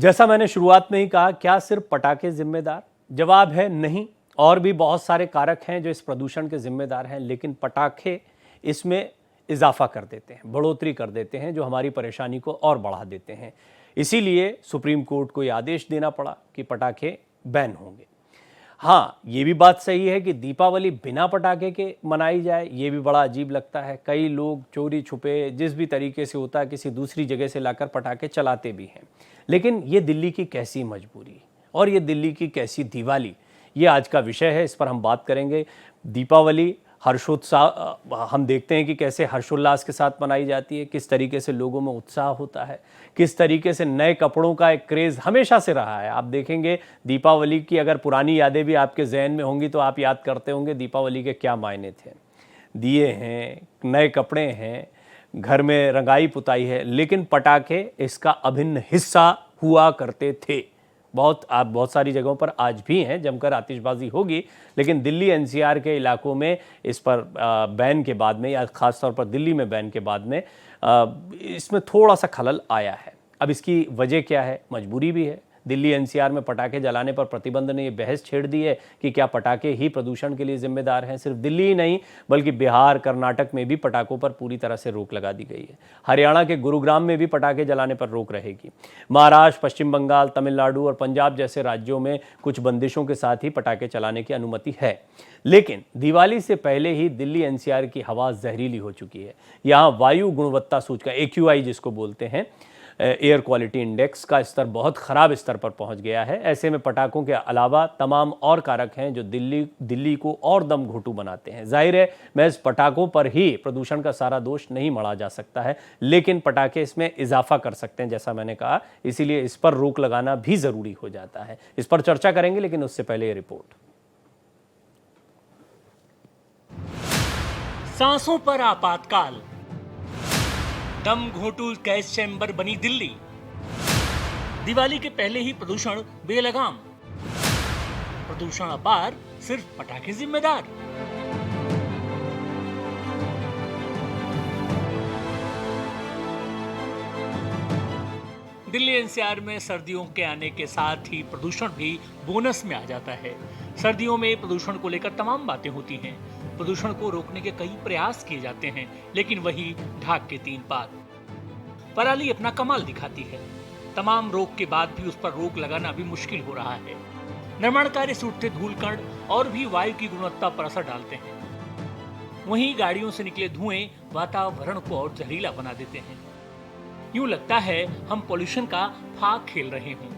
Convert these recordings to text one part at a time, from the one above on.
जैसा मैंने शुरुआत में ही कहा, क्या सिर्फ पटाखे जिम्मेदार? जवाब है नहीं। और भी बहुत सारे कारक हैं जो इस प्रदूषण के जिम्मेदार हैं, लेकिन पटाखे इसमें इजाफा कर देते हैं, बढ़ोतरी कर देते हैं, जो हमारी परेशानी को और बढ़ा देते हैं। इसीलिए सुप्रीम कोर्ट को यह आदेश देना पड़ा कि पटाखे बैन होंगे। हाँ, ये भी बात सही है कि दीपावली बिना पटाखे के मनाई जाए, ये भी बड़ा अजीब लगता है। कई लोग चोरी छुपे जिस भी तरीके से होता है किसी दूसरी जगह से लाकर पटाखे चलाते भी हैं। लेकिन ये दिल्ली की कैसी मजबूरी और ये दिल्ली की कैसी दिवाली, ये आज का विषय है। इस पर हम बात करेंगे। दीपावली हर्षोत्साह, हम देखते हैं कि कैसे हर्षोल्लास के साथ मनाई जाती है, किस तरीके से लोगों में उत्साह होता है, किस तरीके से नए कपड़ों का एक क्रेज़ हमेशा से रहा है। आप देखेंगे दीपावली की अगर पुरानी यादें भी आपके जहन में होंगी तो आप याद करते होंगे दीपावली के क्या मायने थे। दिए हैं, नए कपड़े हैं, घर में रंगाई पुताई है, लेकिन पटाखे इसका अभिन्न हिस्सा हुआ करते थे। बहुत सारी जगहों पर आज भी हैं, जमकर आतिशबाजी होगी, लेकिन दिल्ली एनसीआर के इलाकों में इस पर बैन के बाद में, या ख़ासतौर पर दिल्ली में बैन के बाद में इसमें थोड़ा सा खलल आया है। अब इसकी वजह क्या है? मजबूरी भी है। दिल्ली एनसीआर में पटाखे जलाने पर प्रतिबंध ने ये बहस छेड़ दी है कि क्या पटाखे ही प्रदूषण के लिए जिम्मेदार हैं। सिर्फ दिल्ली ही नहीं, बल्कि बिहार, कर्नाटक में भी पटाखों पर पूरी तरह से रोक लगा दी गई है। हरियाणा के गुरुग्राम में भी पटाखे जलाने पर रोक रहेगी। महाराष्ट्र, पश्चिम बंगाल, तमिलनाडु और पंजाब जैसे राज्यों में कुछ बंदिशों के साथ ही पटाखे चलाने की अनुमति है। लेकिन दिवाली से पहले ही दिल्ली एनसीआर की हवा जहरीली हो चुकी है। यहाँ वायु गुणवत्ता सूचकांक AQI जिसको बोलते हैं, एयर क्वालिटी इंडेक्स का स्तर बहुत ख़राब स्तर पर पहुंच गया है। ऐसे में पटाखों के अलावा तमाम और कारक हैं जो दिल्ली को और दम घोंटू बनाते हैं। जाहिर है महज पटाखों पर ही प्रदूषण का सारा दोष नहीं मढ़ा जा सकता है, लेकिन पटाखे इसमें इजाफा कर सकते हैं, जैसा मैंने कहा। इसीलिए इस पर रोक लगाना भी ज़रूरी हो जाता है। इस पर चर्चा करेंगे, लेकिन उससे पहले ये रिपोर्ट। सांसों पर आपातकाल, दम घोंटू गैस चैम्बर बनी दिल्ली। दिवाली के पहले ही प्रदूषण बेलगाम, प्रदूषण अपार, सिर्फ पटाखे जिम्मेदार। दिल्ली एनसीआर में सर्दियों के आने के साथ ही प्रदूषण भी बोनस में आ जाता है। सर्दियों में प्रदूषण को लेकर तमाम बातें होती हैं। प्रदूषण को रोकने के कई प्रयास किए जाते हैं, लेकिन वही ढाक के तीन पात। पराली अपना कमाल दिखाती है। तमाम रोक के बाद भी उस पर रोक लगाना भी मुश्किल हो रहा है। निर्माण कार्य से उठते धूल कण और भी वायु की गुणवत्ता पर असर डालते हैं। वहीं गाड़ियों से निकले धुएं वातावरण को और जहरीला बना देते हैं। यूं लगता है हम पॉल्यूशन का फाग खेल रहे हों।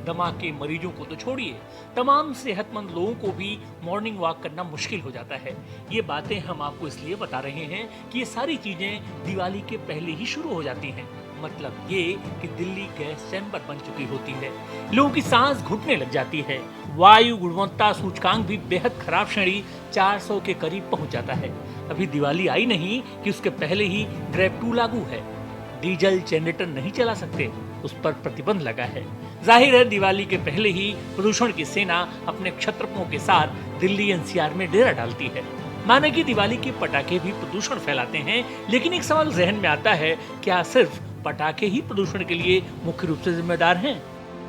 दमा के मरीजों को तो छोड़िए, तमाम सेहतमंद लोगों को भी मॉर्निंग वॉक करना मुश्किल हो जाता है। ये बातें हम आपको इसलिए बता रहे हैं कि ये सारी चीजें दिवाली के पहले ही शुरू हो जाती हैं। मतलब ये कि दिल्ली गैस चैम्बर बन चुकी होती है। लोगों की सांस घुटने लग जाती है। वायु गुणवत्ता सूचकांक भी बेहद खराब श्रेणी 400 के करीब पहुंच जाता है। अभी दिवाली आई नहीं कि उसके पहले ही ग्रेड 2 लागू है। डीजल जनरेटर नहीं चला सकते, उस पर प्रतिबंध लगा है। जाहिर है दिवाली के पहले ही प्रदूषण की सेना अपने क्षत्रपों के साथ दिल्ली एनसीआर में डेरा डालती है। माने कि दिवाली के पटाखे भी प्रदूषण फैलाते हैं, लेकिन एक सवाल जहन में आता है, क्या सिर्फ पटाखे ही प्रदूषण के लिए मुख्य रूप से जिम्मेदार हैं?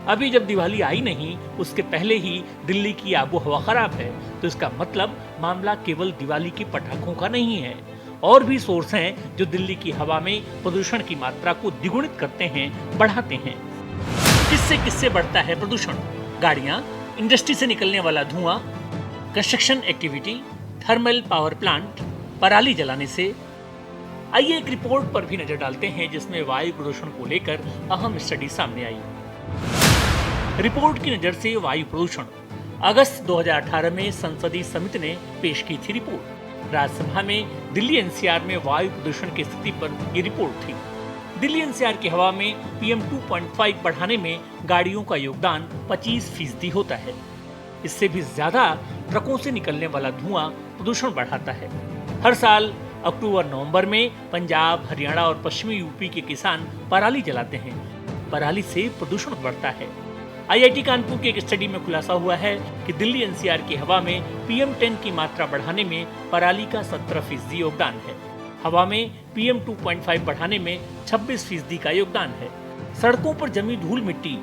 अभी जब दिवाली आई नहीं, उसके पहले ही दिल्ली की आबो हवा खराब है, तो इसका मतलब मामला केवल दिवाली के पटाखों का नहीं है। और भी सोर्स हैं जो दिल्ली की हवा में प्रदूषण की मात्रा को द्विगुणित करते हैं, बढ़ाते हैं। किससे किससे बढ़ता है प्रदूषण? गाड़ियां, इंडस्ट्री से निकलने वाला धुआं, construction activity, thermal power plant, पराली जलाने से। आइए एक रिपोर्ट पर भी नजर डालते हैं जिसमें वायु प्रदूषण को लेकर अहम स्टडी सामने आई। रिपोर्ट की नजर से वायु प्रदूषण। अगस्त 2018 में संसदीय समिति ने पेश की थी रिपोर्ट। राज्यसभा में दिल्ली एनसीआर में वायु प्रदूषण की स्थिति पर यह रिपोर्ट थी। दिल्ली एनसीआर की हवा में PM 2.5 बढ़ाने में गाड़ियों का योगदान 25% होता है। इससे भी ज्यादा ट्रकों से निकलने वाला धुआं प्रदूषण बढ़ाता है। हर साल अक्टूबर-नवंबर में पंजाब, हरियाणा और पश्चिमी यूपी के किसान पराली जलाते हैं। पराली से प्रदूषण बढ़ता है। IIT कानपुर की एक स्टडी में खुलासा हुआ है कि दिल्ली एनसीआर की हवा में PM10 की मात्रा बढ़ाने में पराली का 17% योगदान है। हवा में PM 2.5 बढ़ाने में 26% का योगदान है। सड़कों पर जमी धूल मिट्टी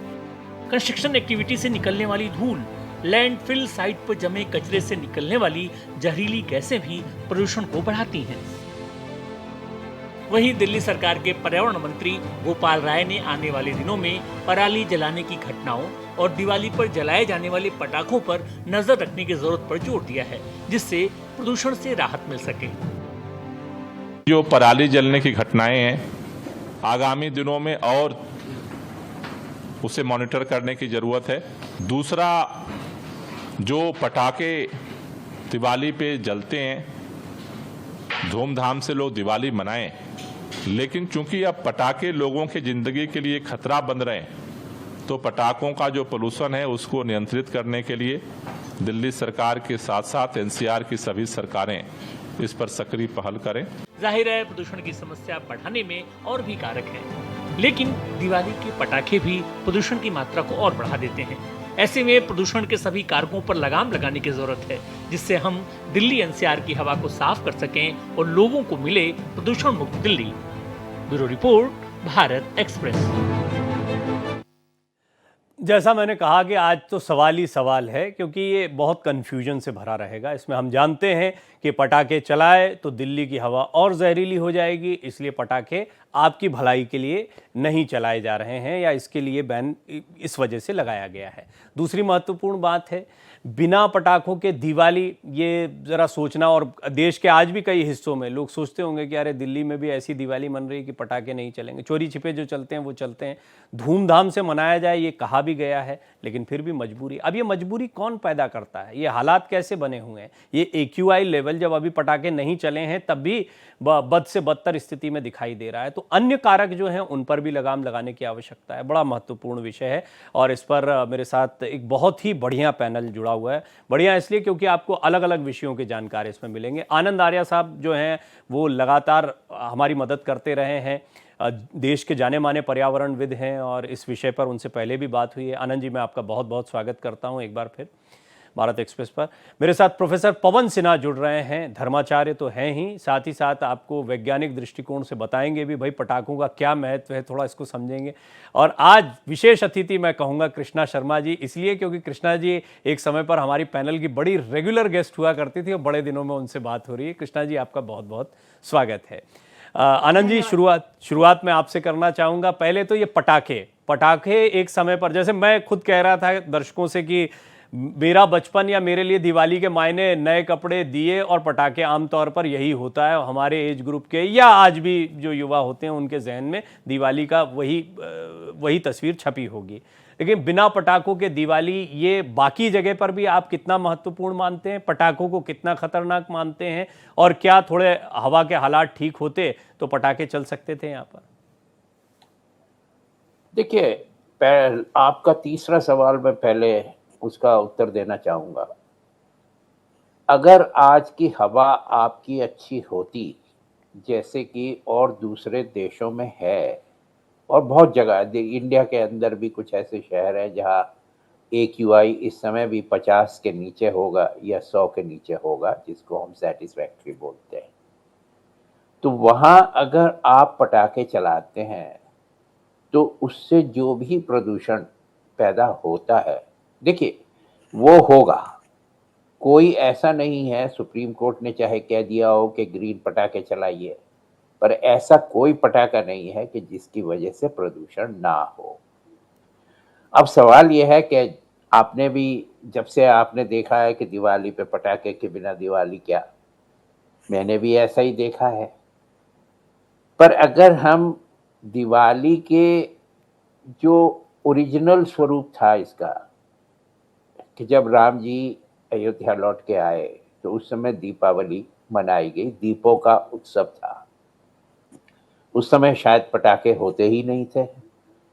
कंस्ट्रक्शन एक्टिविटी से निकलने वाली धूल, लैंडफिल साइट पर जमे कचरे से निकलने वाली जहरीली गैसें भी प्रदूषण को बढ़ाती हैं। वहीं दिल्ली सरकार के पर्यावरण मंत्री गोपाल राय ने आने वाले दिनों में पराली जलाने की घटनाओं और दिवाली पर जलाए जाने वाले पटाखों पर नजर रखने की जरूरत पर जोर दिया है, जिससे प्रदूषण से राहत मिल सके। जो पराली जलने की घटनाएं हैं, आगामी दिनों में और उसे मॉनिटर करने की ज़रूरत है। दूसरा, जो पटाखे दिवाली पे जलते हैं, धूमधाम से लोग दिवाली मनाएं, लेकिन चूंकि अब पटाखे लोगों की ज़िंदगी के लिए खतरा बन रहे हैं, तो पटाखों का जो पोल्यूशन है उसको नियंत्रित करने के लिए दिल्ली सरकार के साथ साथ एनसीआर की सभी सरकारें इस पर सक्रिय पहल करें। जाहिर है प्रदूषण की समस्या बढ़ाने में और भी कारक हैं, लेकिन दिवाली के पटाखे भी प्रदूषण की मात्रा को और बढ़ा देते हैं। ऐसे में प्रदूषण के सभी कारकों पर लगाम लगाने की जरूरत है, जिससे हम दिल्ली एनसीआर की हवा को साफ कर सकें और लोगों को मिले प्रदूषण मुक्त Delhi. Bureau report, Bharat express. जैसा मैंने कहा कि आज तो सवाल ही सवाल है, क्योंकि ये बहुत कन्फ्यूजन से भरा रहेगा। इसमें हम जानते हैं कि पटाखे चलाए तो दिल्ली की हवा और जहरीली हो जाएगी, इसलिए पटाखे आपकी भलाई के लिए नहीं चलाए जा रहे हैं या इसके लिए बैन इस वजह से लगाया गया है। दूसरी महत्वपूर्ण बात है, बिना पटाखों के दिवाली, ये ज़रा सोचना। और देश के आज भी कई हिस्सों में लोग सोचते होंगे कि अरे दिल्ली में भी ऐसी दिवाली मन रही कि पटाखे नहीं चलेंगे, चोरी छिपे जो चलते हैं वो चलते हैं, धूमधाम से मनाया जाए ये कहा भी गया है, लेकिन फिर भी मजबूरी। अब ये मजबूरी कौन पैदा करता है, ये हालात कैसे बने हुए हैं? ये AQI लेवल जब अभी पटाखे नहीं चले हैं तब भी बद से बदतर स्थिति में दिखाई दे रहा है। तो अन्य कारक जो हैं उन पर भी लगाम लगाने की आवश्यकता है। बड़ा महत्वपूर्ण विषय है और इस पर मेरे साथ एक बहुत ही बढ़िया पैनल जुड़ा हुआ है। बढ़िया इसलिए क्योंकि आपको अलग अलग विषयों की जानकारी इसमें मिलेंगे। आनंद आर्या साहब जो हैं वो लगातार हमारी मदद करते रहे हैं, देश के जाने माने पर्यावरणविद हैं और इस विषय पर उनसे पहले भी बात हुई है। आनंद जी, मैं आपका बहुत बहुत स्वागत करता हूं एक बार फिर भारत एक्सप्रेस पर। मेरे साथ प्रोफेसर पवन सिन्हा जुड़ रहे हैं, धर्माचार्य तो हैं ही, साथ ही साथ आपको वैज्ञानिक दृष्टिकोण से बताएंगे भी भाई पटाखों का क्या महत्व है, थोड़ा इसको समझेंगे। और आज विशेष अतिथि मैं कहूँगा कृष्णा शर्मा जी, इसलिए क्योंकि कृष्णा जी एक समय पर हमारी पैनल की बड़ी रेगुलर गेस्ट हुआ करती थी और बड़े दिनों में उनसे बात हो रही है। कृष्णा जी, आपका बहुत बहुत स्वागत है। आनंद जी, शुरुआत मैं आपसे करना चाहूँगा। पहले तो ये पटाखे एक समय पर, जैसे मैं खुद कह रहा था दर्शकों से कि मेरा बचपन या मेरे लिए दिवाली के मायने नए कपड़े, दिए और पटाखे आमतौर पर यही होता है। हमारे एज ग्रुप के या आज भी जो युवा होते हैं उनके जहन में दिवाली का वही तस्वीर छपी होगी। लेकिन बिना पटाखों के दिवाली, ये बाकी जगह पर भी आप कितना महत्वपूर्ण मानते हैं? पटाखों को कितना खतरनाक मानते हैं? और क्या थोड़े हवा के हालात ठीक होते तो पटाखे चल सकते थे यहाँ पर? देखिए, आपका तीसरा सवाल मैं पहले उसका उत्तर देना चाहूँगा। अगर आज की हवा आपकी अच्छी होती, जैसे कि और दूसरे देशों में है और बहुत जगह इंडिया के अंदर भी कुछ ऐसे शहर हैं जहाँ AQI इस समय भी 50 के नीचे होगा या 100 के नीचे होगा, जिसको हम सेटिस्फैक्ट्री बोलते हैं। तो वहाँ अगर आप पटाखे चलाते हैं तो उससे जो भी प्रदूषण पैदा होता है, देखिए वो होगा। कोई ऐसा नहीं है, सुप्रीम कोर्ट ने चाहे कह दिया हो कि ग्रीन पटाखे चलाइए, पर ऐसा कोई पटाखा नहीं है कि जिसकी वजह से प्रदूषण ना हो। अब सवाल यह है कि आपने भी, जब से आपने देखा है कि दिवाली पे पटाखे के बिना दिवाली क्या, मैंने भी ऐसा ही देखा है। पर अगर हम दिवाली के जो ओरिजिनल स्वरूप था इसका, कि जब राम जी अयोध्या लौट के आए तो उस समय दीपावली मनाई गई, दीपों का उत्सव था। उस समय शायद पटाखे होते ही नहीं थे,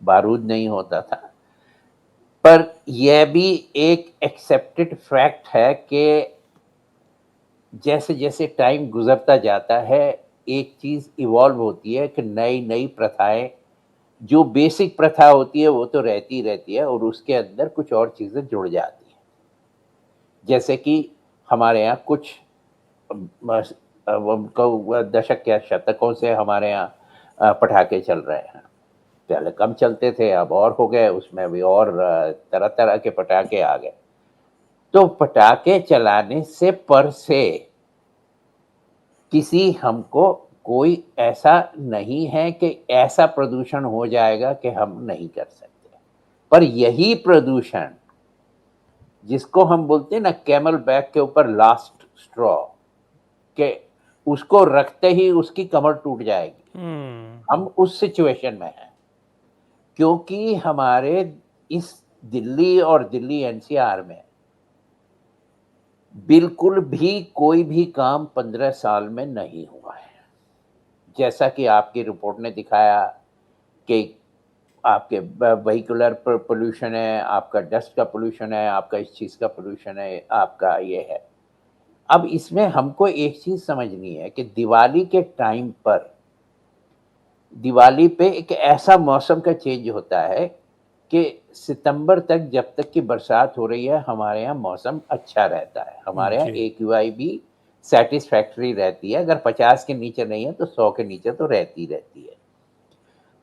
बारूद नहीं होता था। पर यह भी एक एक्सेप्टेड फैक्ट है कि जैसे जैसे टाइम गुजरता जाता है एक चीज़ इवॉल्व होती है कि नई नई प्रथाएं, जो बेसिक प्रथा होती है वो तो रहती रहती है और उसके अंदर कुछ और चीज़ें जुड़ जाती हैं। जैसे कि हमारे यहाँ कुछ दशक या शतकों से हमारे यहाँ पटाखे चल रहे हैं। पहले कम चलते थे, अब और हो गए, उसमें भी और तरह तरह के पटाखे आ गए। तो पटाखे चलाने से पर से किसी हमको कोई ऐसा नहीं है कि ऐसा प्रदूषण हो जाएगा कि हम नहीं कर सकते। पर यही प्रदूषण जिसको हम बोलते हैं ना कैमल बैक के ऊपर लास्ट स्ट्रॉ, के उसको रखते ही उसकी कमर टूट जाएगी, हम उस सिचुएशन में हैं। क्योंकि हमारे इस दिल्ली और दिल्ली एनसीआर में बिल्कुल भी कोई भी काम 15 साल में नहीं हुआ है। जैसा कि आपकी रिपोर्ट ने दिखाया कि आपके व्हीकुलर पोल्यूशन है, आपका डस्ट का पोल्यूशन है, आपका इस चीज़ का पोल्यूशन है, आपका ये है। अब इसमें हमको एक चीज़ समझनी है कि दिवाली के टाइम पर, दिवाली पे एक ऐसा मौसम का चेंज होता है कि सितंबर तक जब तक की बरसात हो रही है हमारे यहाँ मौसम अच्छा रहता है, हमारे यहाँ जी। AQI भी सेटिस्फैक्ट्री रहती है। अगर 50 के नीचे नहीं है तो 100 के नीचे तो रहती रहती है।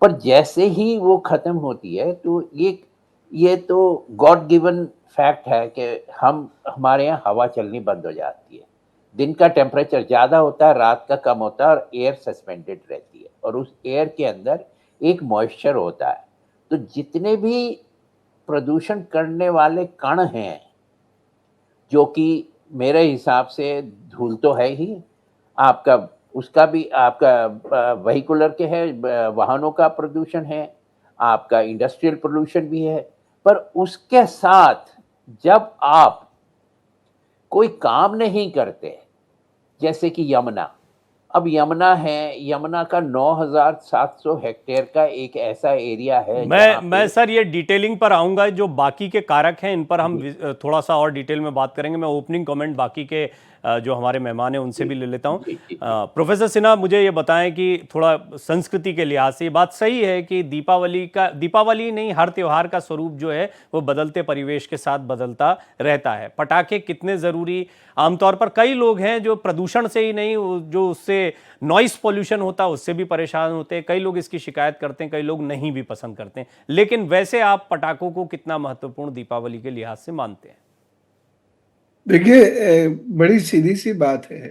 पर जैसे ही वो खत्म होती है तो ये तो गॉड गिवन फैक्ट है कि हमारे यहाँ हवा चलनी बंद हो जाती है। दिन का टेम्परेचर ज़्यादा होता है, रात का कम होता है और एयर सस्पेंडेड रहती है और उस एयर के अंदर एक मॉइस्चर होता है। तो जितने भी प्रदूषण करने वाले कण हैं, जो कि मेरे हिसाब से धूल तो है ही, आपका उसका भी आपका व्हीकुलर के है, वाहनों का प्रदूषण है, आपका इंडस्ट्रियल पोल्यूशन भी है। पर उसके साथ जब आप कोई काम नहीं करते, जैसे कि यमुना, अब यमुना है, यमुना का 9,700 हेक्टेयर का एक ऐसा एरिया है जहाँ मैं पे सर ये डिटेलिंग पर आऊंगा, जो बाकी के कारक हैं इन पर हम जी, थोड़ा सा और डिटेल में बात करेंगे। मैं ओपनिंग कमेंट बाकी के जो हमारे मेहमान हैं उनसे जी, भी ले लेता हूं। जी, जी, जी। प्रोफेसर सिन्हा, मुझे ये बताएं कि थोड़ा संस्कृति के लिहाज से ये बात सही है कि दीपावली नहीं, हर त्योहार का स्वरूप जो है वो बदलते परिवेश के साथ बदलता रहता है। पटाखे कितने ज़रूरी, आमतौर पर कई लोग हैं जो प्रदूषण से ही नहीं, जो उससे नॉइस पोल्यूशन होता है उससे भी परेशान होते हैं। कई लोग इसकी शिकायत करते हैं, कई लोग नहीं भी पसंद करते हैं। लेकिन वैसे आप पटाखों को कितना महत्वपूर्ण दीपावली के लिहाज से मानते हैं? देखिए, बड़ी सीधी सी बात है।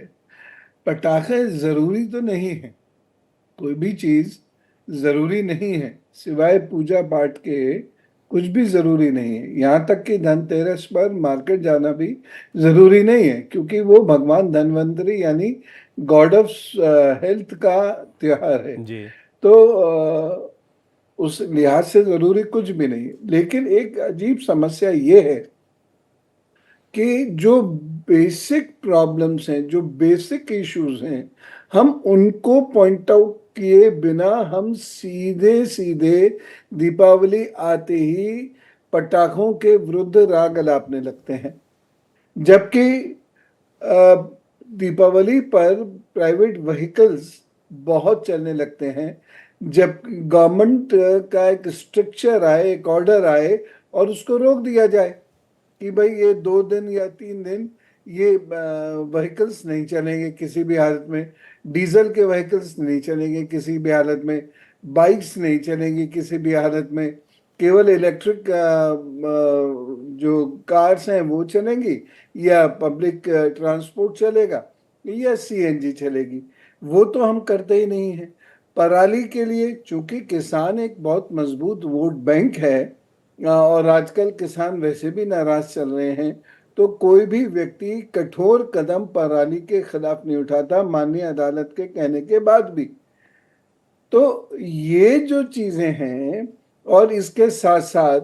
पटाखे जरूरी तो नहीं है, कोई भी चीज जरूरी नहीं है, सिवाय पूजा पाठ के कुछ भी जरूरी नहीं है। यहाँ तक कि धनतेरस पर मार्केट जाना भी जरूरी नहीं है, क्योंकि वो भगवान धन्वंतरी यानी गॉड ऑफ हेल्थ का त्योहार है। जी। तो उस लिहाज से जरूरी कुछ भी नहीं है। लेकिन एक अजीब समस्या ये है कि जो बेसिक प्रॉब्लम्स हैं, जो बेसिक इश्यूज हैं, हम उनको पॉइंट आउट किए बिना हम सीधे सीधे दीपावली आते ही पटाखों के विरुद्ध राग अलापने लगते हैं। जबकि दीपावली पर प्राइवेट व्हीकल्स बहुत चलने लगते हैं। जब गवर्नमेंट का एक स्ट्रक्चर आए, एक ऑर्डर आए और उसको रोक दिया जाए कि भाई ये 2 दिन या 3 दिन ये व्हीकल्स नहीं चलेंगे किसी भी हालत में, डीजल के व्हीकल्स नहीं चलेंगे किसी भी हालत में, बाइक्स नहीं चलेंगी किसी भी हालत में, केवल इलेक्ट्रिक जो कार्स हैं वो चलेंगी, या पब्लिक ट्रांसपोर्ट चलेगा, या सीएनजी चलेगी। वो तो हम करते ही नहीं हैं। पराली के लिए, चूंकि किसान एक बहुत मजबूत वोट बैंक है और आजकल किसान वैसे भी नाराज चल रहे हैं, तो कोई भी व्यक्ति कठोर कदम पराली के खिलाफ नहीं उठाता, माननीय अदालत के कहने के बाद भी। तो ये जो चीजें हैं, और इसके साथ साथ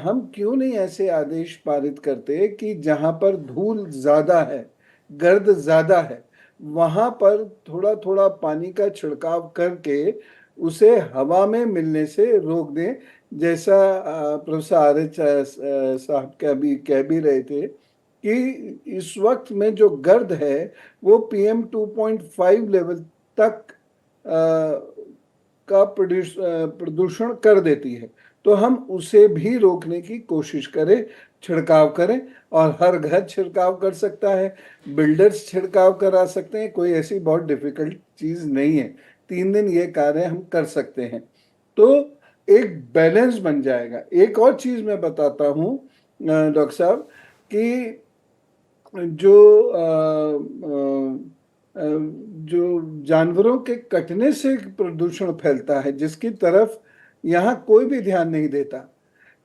हम क्यों नहीं ऐसे आदेश पारित करते कि जहां पर धूल ज्यादा है, गर्द ज्यादा है, वहां पर थोड़ा थोड़ा पानी का छिड़काव करके उसे हवा में मिलने से रोक दें। जैसा प्रोफेसर आर्य साहब कह भी रहे थे कि इस वक्त में जो गर्द है वो PM 2.5 लेवल तक का प्रदूषण कर देती है। तो हम उसे भी रोकने की कोशिश करें, छिड़काव करें, और हर घर छिड़काव कर सकता है, बिल्डर्स छिड़काव करा सकते हैं, कोई ऐसी बहुत डिफिकल्ट चीज नहीं है। 3 दिन ये कार्य हम कर सकते हैं। तो एक बैलेंस बन जाएगा। एक और चीज मैं बताता हूँ डॉक्टर साहब कि जो जो जानवरों के कटने से प्रदूषण फैलता है, जिसकी तरफ यहाँ कोई भी ध्यान नहीं देता,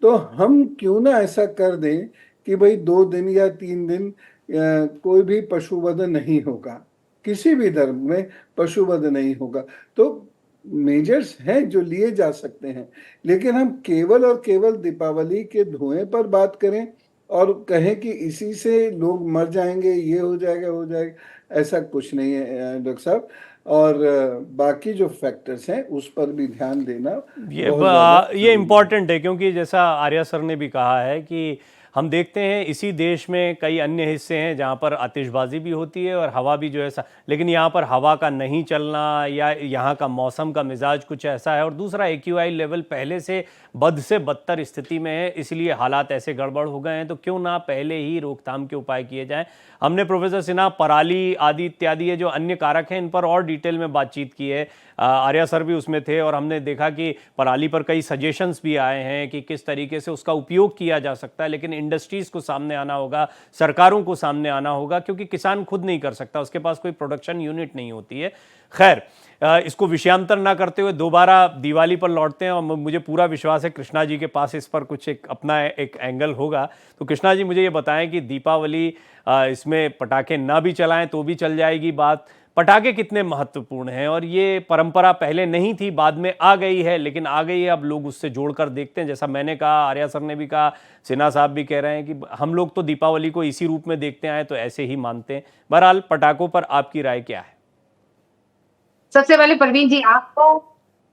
तो हम क्यों ना ऐसा कर दें कि भाई 2 दिन या 3 दिन कोई भी पशुवध नहीं होगा, किसी भी धर्म में पशुवध नहीं होगा। तो मेजर्स हैं जो लिए जा सकते हैं, लेकिन हम केवल और केवल दीपावली के धुएं पर बात करें और कहें कि इसी से लोग मर जाएंगे, ये हो जाएगा, ऐसा कुछ नहीं है डॉक्टर साहब। और बाकी जो फैक्टर्स हैं उस पर भी ध्यान देना बहुत ज्यादा ये इम्पॉर्टेंट है, क्योंकि जैसा आर्या सर ने भी कहा है कि हम देखते हैं इसी देश में कई अन्य हिस्से हैं जहाँ पर आतिशबाजी भी होती है और हवा भी जो है लेकिन यहाँ पर हवा का नहीं चलना या यहाँ का मौसम का मिजाज कुछ ऐसा है, और दूसरा AQI लेवल पहले से बद से बदतर स्थिति में है, इसलिए हालात ऐसे गड़बड़ हो गए हैं। तो क्यों ना पहले ही रोकथाम के उपाय किए जाएं। हमने प्रोफेसर सिन्हा पराली आदि इत्यादि ये जो अन्य कारक हैं इन पर और डिटेल में बातचीत की है, आर्या सर भी उसमें थे, और हमने देखा कि पराली पर कई सजेशंस भी आए हैं कि किस तरीके से उसका उपयोग किया जा सकता है। लेकिन इंडस्ट्रीज को सामने आना होगा, सरकारों को सामने आना होगा, क्योंकि किसान खुद नहीं कर सकता, उसके पास कोई प्रोडक्शन यूनिट नहीं होती है। खैर, इसको विषयांतर ना करते हुए दोबारा दिवाली पर लौटते हैं, और मुझे पूरा विश्वास है कृष्णा जी के पास इस पर कुछ अपना एक एंगल होगा। तो कृष्णा जी मुझे ये बताएं कि दीपावली इसमें पटाखे ना भी चलाएं तो भी चल जाएगी बात, पटाखे कितने महत्वपूर्ण हैं, और ये परंपरा पहले नहीं थी, बाद में आ गई है, लेकिन आ गई है, अब लोग उससे जोड़कर देखते हैं। जैसा मैंने कहा, आर्या सर ने भी कहा, सिन्हा साहब भी कह रहे हैं कि हम लोग तो दीपावली को इसी रूप में देखते आए, तो ऐसे ही मानते हैं। बहरहाल, पटाखों पर आपकी राय क्या है? सबसे पहले प्रवीण जी, आपको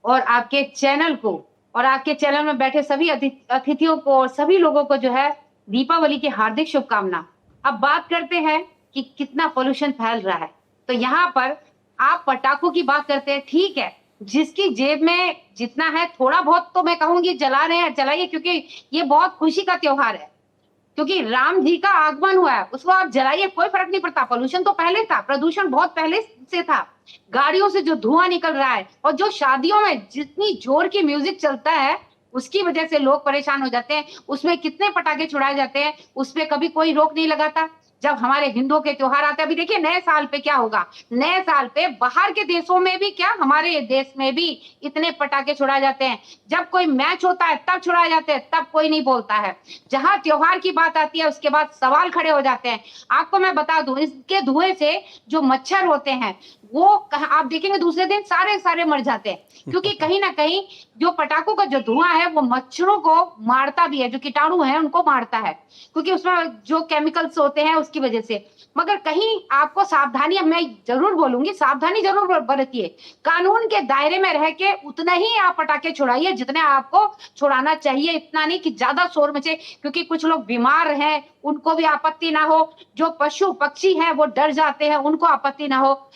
और आपके चैनल को और आपके चैनल में बैठे सभी अतिथियों को और सभी लोगों को जो है दीपावली की हार्दिक शुभकामना। अब बात करते हैं कि कितना पोल्यूशन फैल रहा है। तो यहाँ पर आप पटाखों की बात करते हैं, ठीक है, जिसकी जेब में जितना है थोड़ा बहुत तो मैं कहूंगी जला रहे हैं, जलाइए, क्योंकि ये बहुत खुशी का त्योहार है, क्योंकि राम जी का आगमन हुआ है, उसको आप जलाइए, कोई फर्क नहीं पड़ता। पोल्यूशन तो पहले था, प्रदूषण बहुत पहले से था, गाड़ियों से जो धुआं निकल रहा है और जो शादियों में जितनी जोर की म्यूजिक चलता है उसकी वजह से लोग परेशान हो जाते हैं। उसमें कितने पटाखे छुड़ाए जाते हैं, उसमें कभी कोई रोक नहीं लगाता। जब हमारे हिंदुओं के त्योहार आते हैं, अभी देखिए नए साल पे क्या होगा, नए साल पे बाहर के देशों में भी क्या, हमारे देश में भी इतने पटाखे छुड़ाए जाते हैं। जब कोई मैच होता है तब छुड़ाए जाते हैं, तब कोई नहीं बोलता है। जहां त्योहार की बात आती है उसके बाद सवाल खड़े हो जाते हैं। आपको मैं बता दूं, इसके धुएं से जो मच्छर होते हैं वो आप देखेंगे दूसरे दिन सारे मर जाते हैं, क्योंकि कहीं ना कहीं जो पटाखों का जो धुआं है वो मच्छरों को मारता भी है, जो कीटाणु है उनको मारता है, क्योंकि उसमें जो केमिकल्स होते हैं उसकी वजह से। मगर कहीं आपको सावधानी, मैं जरूर बोलूंगी, सावधानी जरूर बरतिए। कानून के दायरे में रह के उतना ही आप पटाखे छुड़ाइए जितने आपको छुड़ाना चाहिए, इतना नहीं कि ज्यादा शोर मचे, क्योंकि कुछ लोग बीमार हैं उनको भी आपत्ति ना हो, जो पशु पक्षी हैं वो डर जाते हैं उनको आपत्ति ना हो।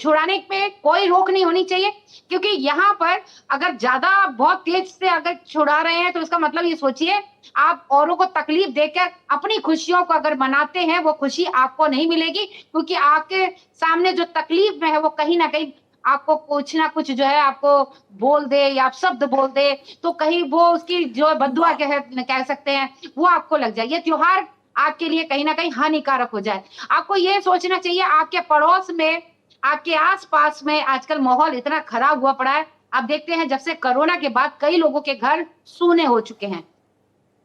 छुड़ाने पे कोई रोक नहीं होनी चाहिए, क्योंकि यहाँ पर अगर ज्यादा बहुत तेज से अगर छुड़ा रहे हैं तो इसका मतलब ये सोचिए, आप औरों को तकलीफ देकर अपनी खुशियों को अगर मनाते हैं वो खुशी आपको नहीं मिलेगी, क्योंकि आपके सामने जो तकलीफ में है वो कहीं ना कहीं आपको कुछ ना कुछ जो है आपको बोल दे या आप शब्द बोल दे, तो कहीं वो उसकी जो बद्दुआ कह सकते हैं वो आपको लग जाए, ये त्योहार आपके लिए कहीं ना कहीं हानिकारक हो जाए। आपको ये सोचना चाहिए, आपके पड़ोस में, आपके आसपास में आजकल माहौल इतना खराब हुआ पड़ा है। आप देखते हैं जब से कोरोना के बाद कई लोगों के घर सूने हो चुके हैं।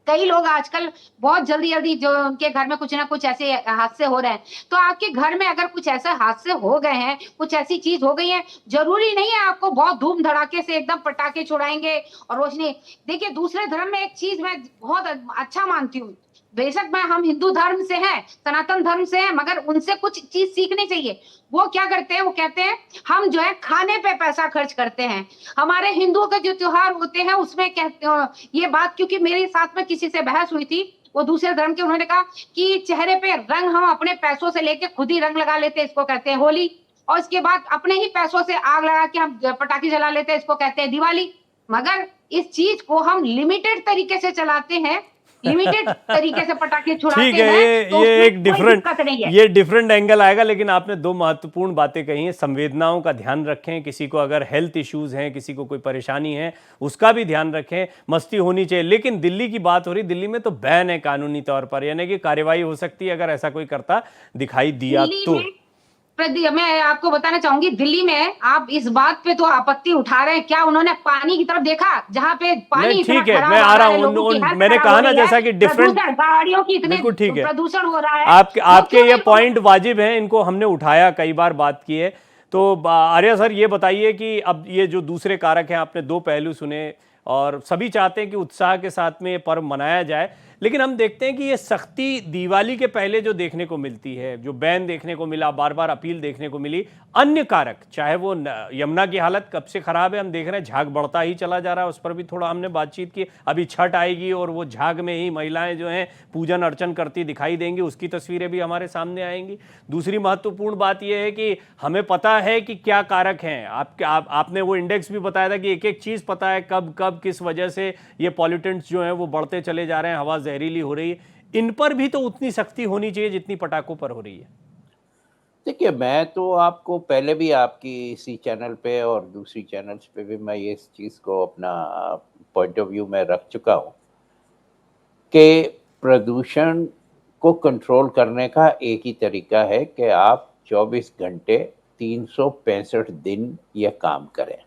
कई लोग आजकल बहुत जल्दी जो उनके घर में कुछ ना कुछ ऐसे हादसे हो रहे हैं, तो आपके घर में अगर कुछ ऐसे हादसे हो गए हैं, कुछ ऐसी चीज हो गई है, जरूरी नहीं है आपको बहुत धूम धड़ाके से एकदम पटाखे छुड़ाएंगे और रोशनी। देखिए, दूसरे धर्म में एक चीज मैं बहुत अच्छा मानती हूँ, बेशक हम हिंदू धर्म से हैं, सनातन धर्म से हैं, मगर उनसे कुछ चीज सीखनी चाहिए। वो क्या करते हैं, वो कहते हैं हम जो है खाने पे पैसा खर्च करते हैं। हमारे हिंदुओं के जो त्योहार होते हैं उसमें कहते हैं ये बात, क्योंकि मेरे साथ में किसी से बहस हुई थी, वो दूसरे धर्म के, उन्होंने कहा कि चेहरे पे रंग हम अपने पैसों से लेके खुद ही रंग लगा लेते हैं, इसको कहते हैं होली, और इसके बाद अपने ही पैसों से आग लगा के हम पटाखे जला लेते हैं, इसको कहते हैं दिवाली। मगर इस चीज को हम लिमिटेड तरीके से चलाते हैं लिमिटेड तरीके से पटाखे छुड़ाते ठीक है, हैं, तो ये उसमें एक कोई डिफरेंट दिक्कत नहीं है। ये डिफरेंट एंगल आएगा, लेकिन आपने दो महत्वपूर्ण बातें कही हैं। संवेदनाओं का ध्यान रखें, किसी को अगर हेल्थ इश्यूज हैं, किसी को कोई परेशानी है, उसका भी ध्यान रखें, मस्ती होनी चाहिए। लेकिन दिल्ली की बात हो रही, दिल्ली में तो बैन है कानूनी तौर पर, यानी कि कार्रवाई हो सकती है अगर ऐसा कोई करता दिखाई दिया दिल्ली तो। में मैं आपको बताना चाहूंगी, दिल्ली में आप इस बात पे तो आपत्ति उठा रहे हैं, क्या उन्होंने पानी की तरफ देखा जहां पे पानी नहीं, इतना ठीक है, खराब मैं आ आ रहा रहा है, हूं लोगों की हेल्थ मैंने खराब कहा हो ना रही है, जैसा कि डिफरेंट, प्रदूषण, गाड़ियों की इतने बिल्कुल ठीक है, प्रदूषण हो रहा है, आपके वो आपके क्यों ये नहीं पॉइंट वाजिब हैं, इनको हमने उठाया, कई बार बात की है। तो आर्या सर, ये बताइए कि अब ये जो दूसरे कारक हैं, आपने दो पहलू सुने, और सभी चाहते हैं कि उत्साह के साथ में ये पर्व मनाया जाए, लेकिन हम देखते हैं कि ये सख्ती दिवाली के पहले जो देखने को मिलती है, जो बैन देखने को मिला, बार बार अपील देखने को मिली, अन्य कारक, चाहे वो यमुना की हालत कब से खराब है हम देख रहे हैं, झाग बढ़ता ही चला जा रहा है, उस पर भी थोड़ा हमने बातचीत की। अभी छठ आएगी और वो झाग में ही महिलाएं जो हैं पूजन अर्चन करती दिखाई देंगी, उसकी तस्वीरें भी हमारे सामने आएंगी। दूसरी महत्वपूर्ण बात यह है कि हमें पता है कि क्या कारक हैं। आपने वो इंडेक्स भी बताया था कि एक एक चीज पता है, कब कब किस वजह से ये पॉल्यूटेंट्स जो हैं वो बढ़ते चले जा रहे हैं, हवा जहरीली हो रही है। इन पर भी तो उतनी सख्ती होनी चाहिए जितनी पटाखों पर हो रही है। देखिए, मैं तो आपको पहले भी आपकी इसी चैनल पे और दूसरी चैनल्स पे भी मैं ये इस चीज़ को अपना पॉइंट ऑफ व्यू में रख चुका हूँ कि प्रदूषण को कंट्रोल करने का एक ही तरीका है कि आप 24 घंटे 365 दिन ये काम करें।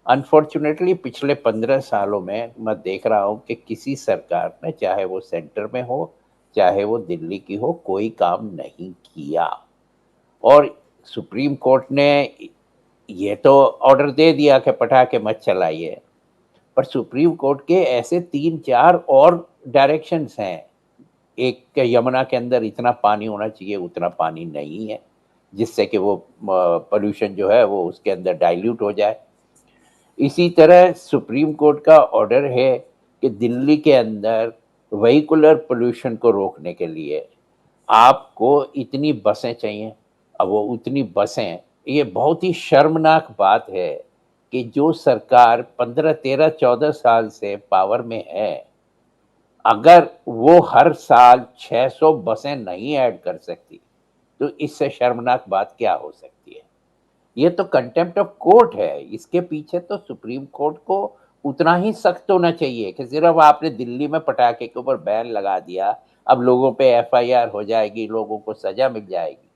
अनफॉर्चुनेटली पिछले 15 सालों में मैं देख रहा हूँ कि किसी सरकार ने, चाहे वो सेंटर में हो चाहे वो दिल्ली की हो, कोई काम नहीं किया। और सुप्रीम कोर्ट ने ये तो ऑर्डर दे दिया कि पटाखे मत चलाइए, पर सुप्रीम कोर्ट के ऐसे 3-4 और डायरेक्शंस हैं। एक के यमुना के अंदर इतना पानी होना चाहिए, उतना पानी नहीं है, जिससे कि वो पोल्यूशन जो है वो उसके अंदर डाइल्यूट हो जाए। इसी तरह सुप्रीम कोर्ट का ऑर्डर है कि दिल्ली के अंदर व्हीकुलर पोल्यूशन को रोकने के लिए आपको इतनी बसें चाहिए। अब वो उतनी बसें, ये बहुत ही शर्मनाक बात है कि जो सरकार 15, 13, 14 साल से पावर में है, अगर वो हर साल 600 बसें नहीं ऐड कर सकती, तो इससे शर्मनाक बात क्या हो सकती है। ये तो कंटेम्प्ट ऑफ कोर्ट है। इसके पीछे तो सुप्रीम कोर्ट को उतना ही सख्त होना चाहिए कि सिर्फ आपने दिल्ली में पटाखे के ऊपर बैन लगा दिया, अब लोगों पे एफआईआर हो जाएगी, लोगों को सजा मिल जाएगी।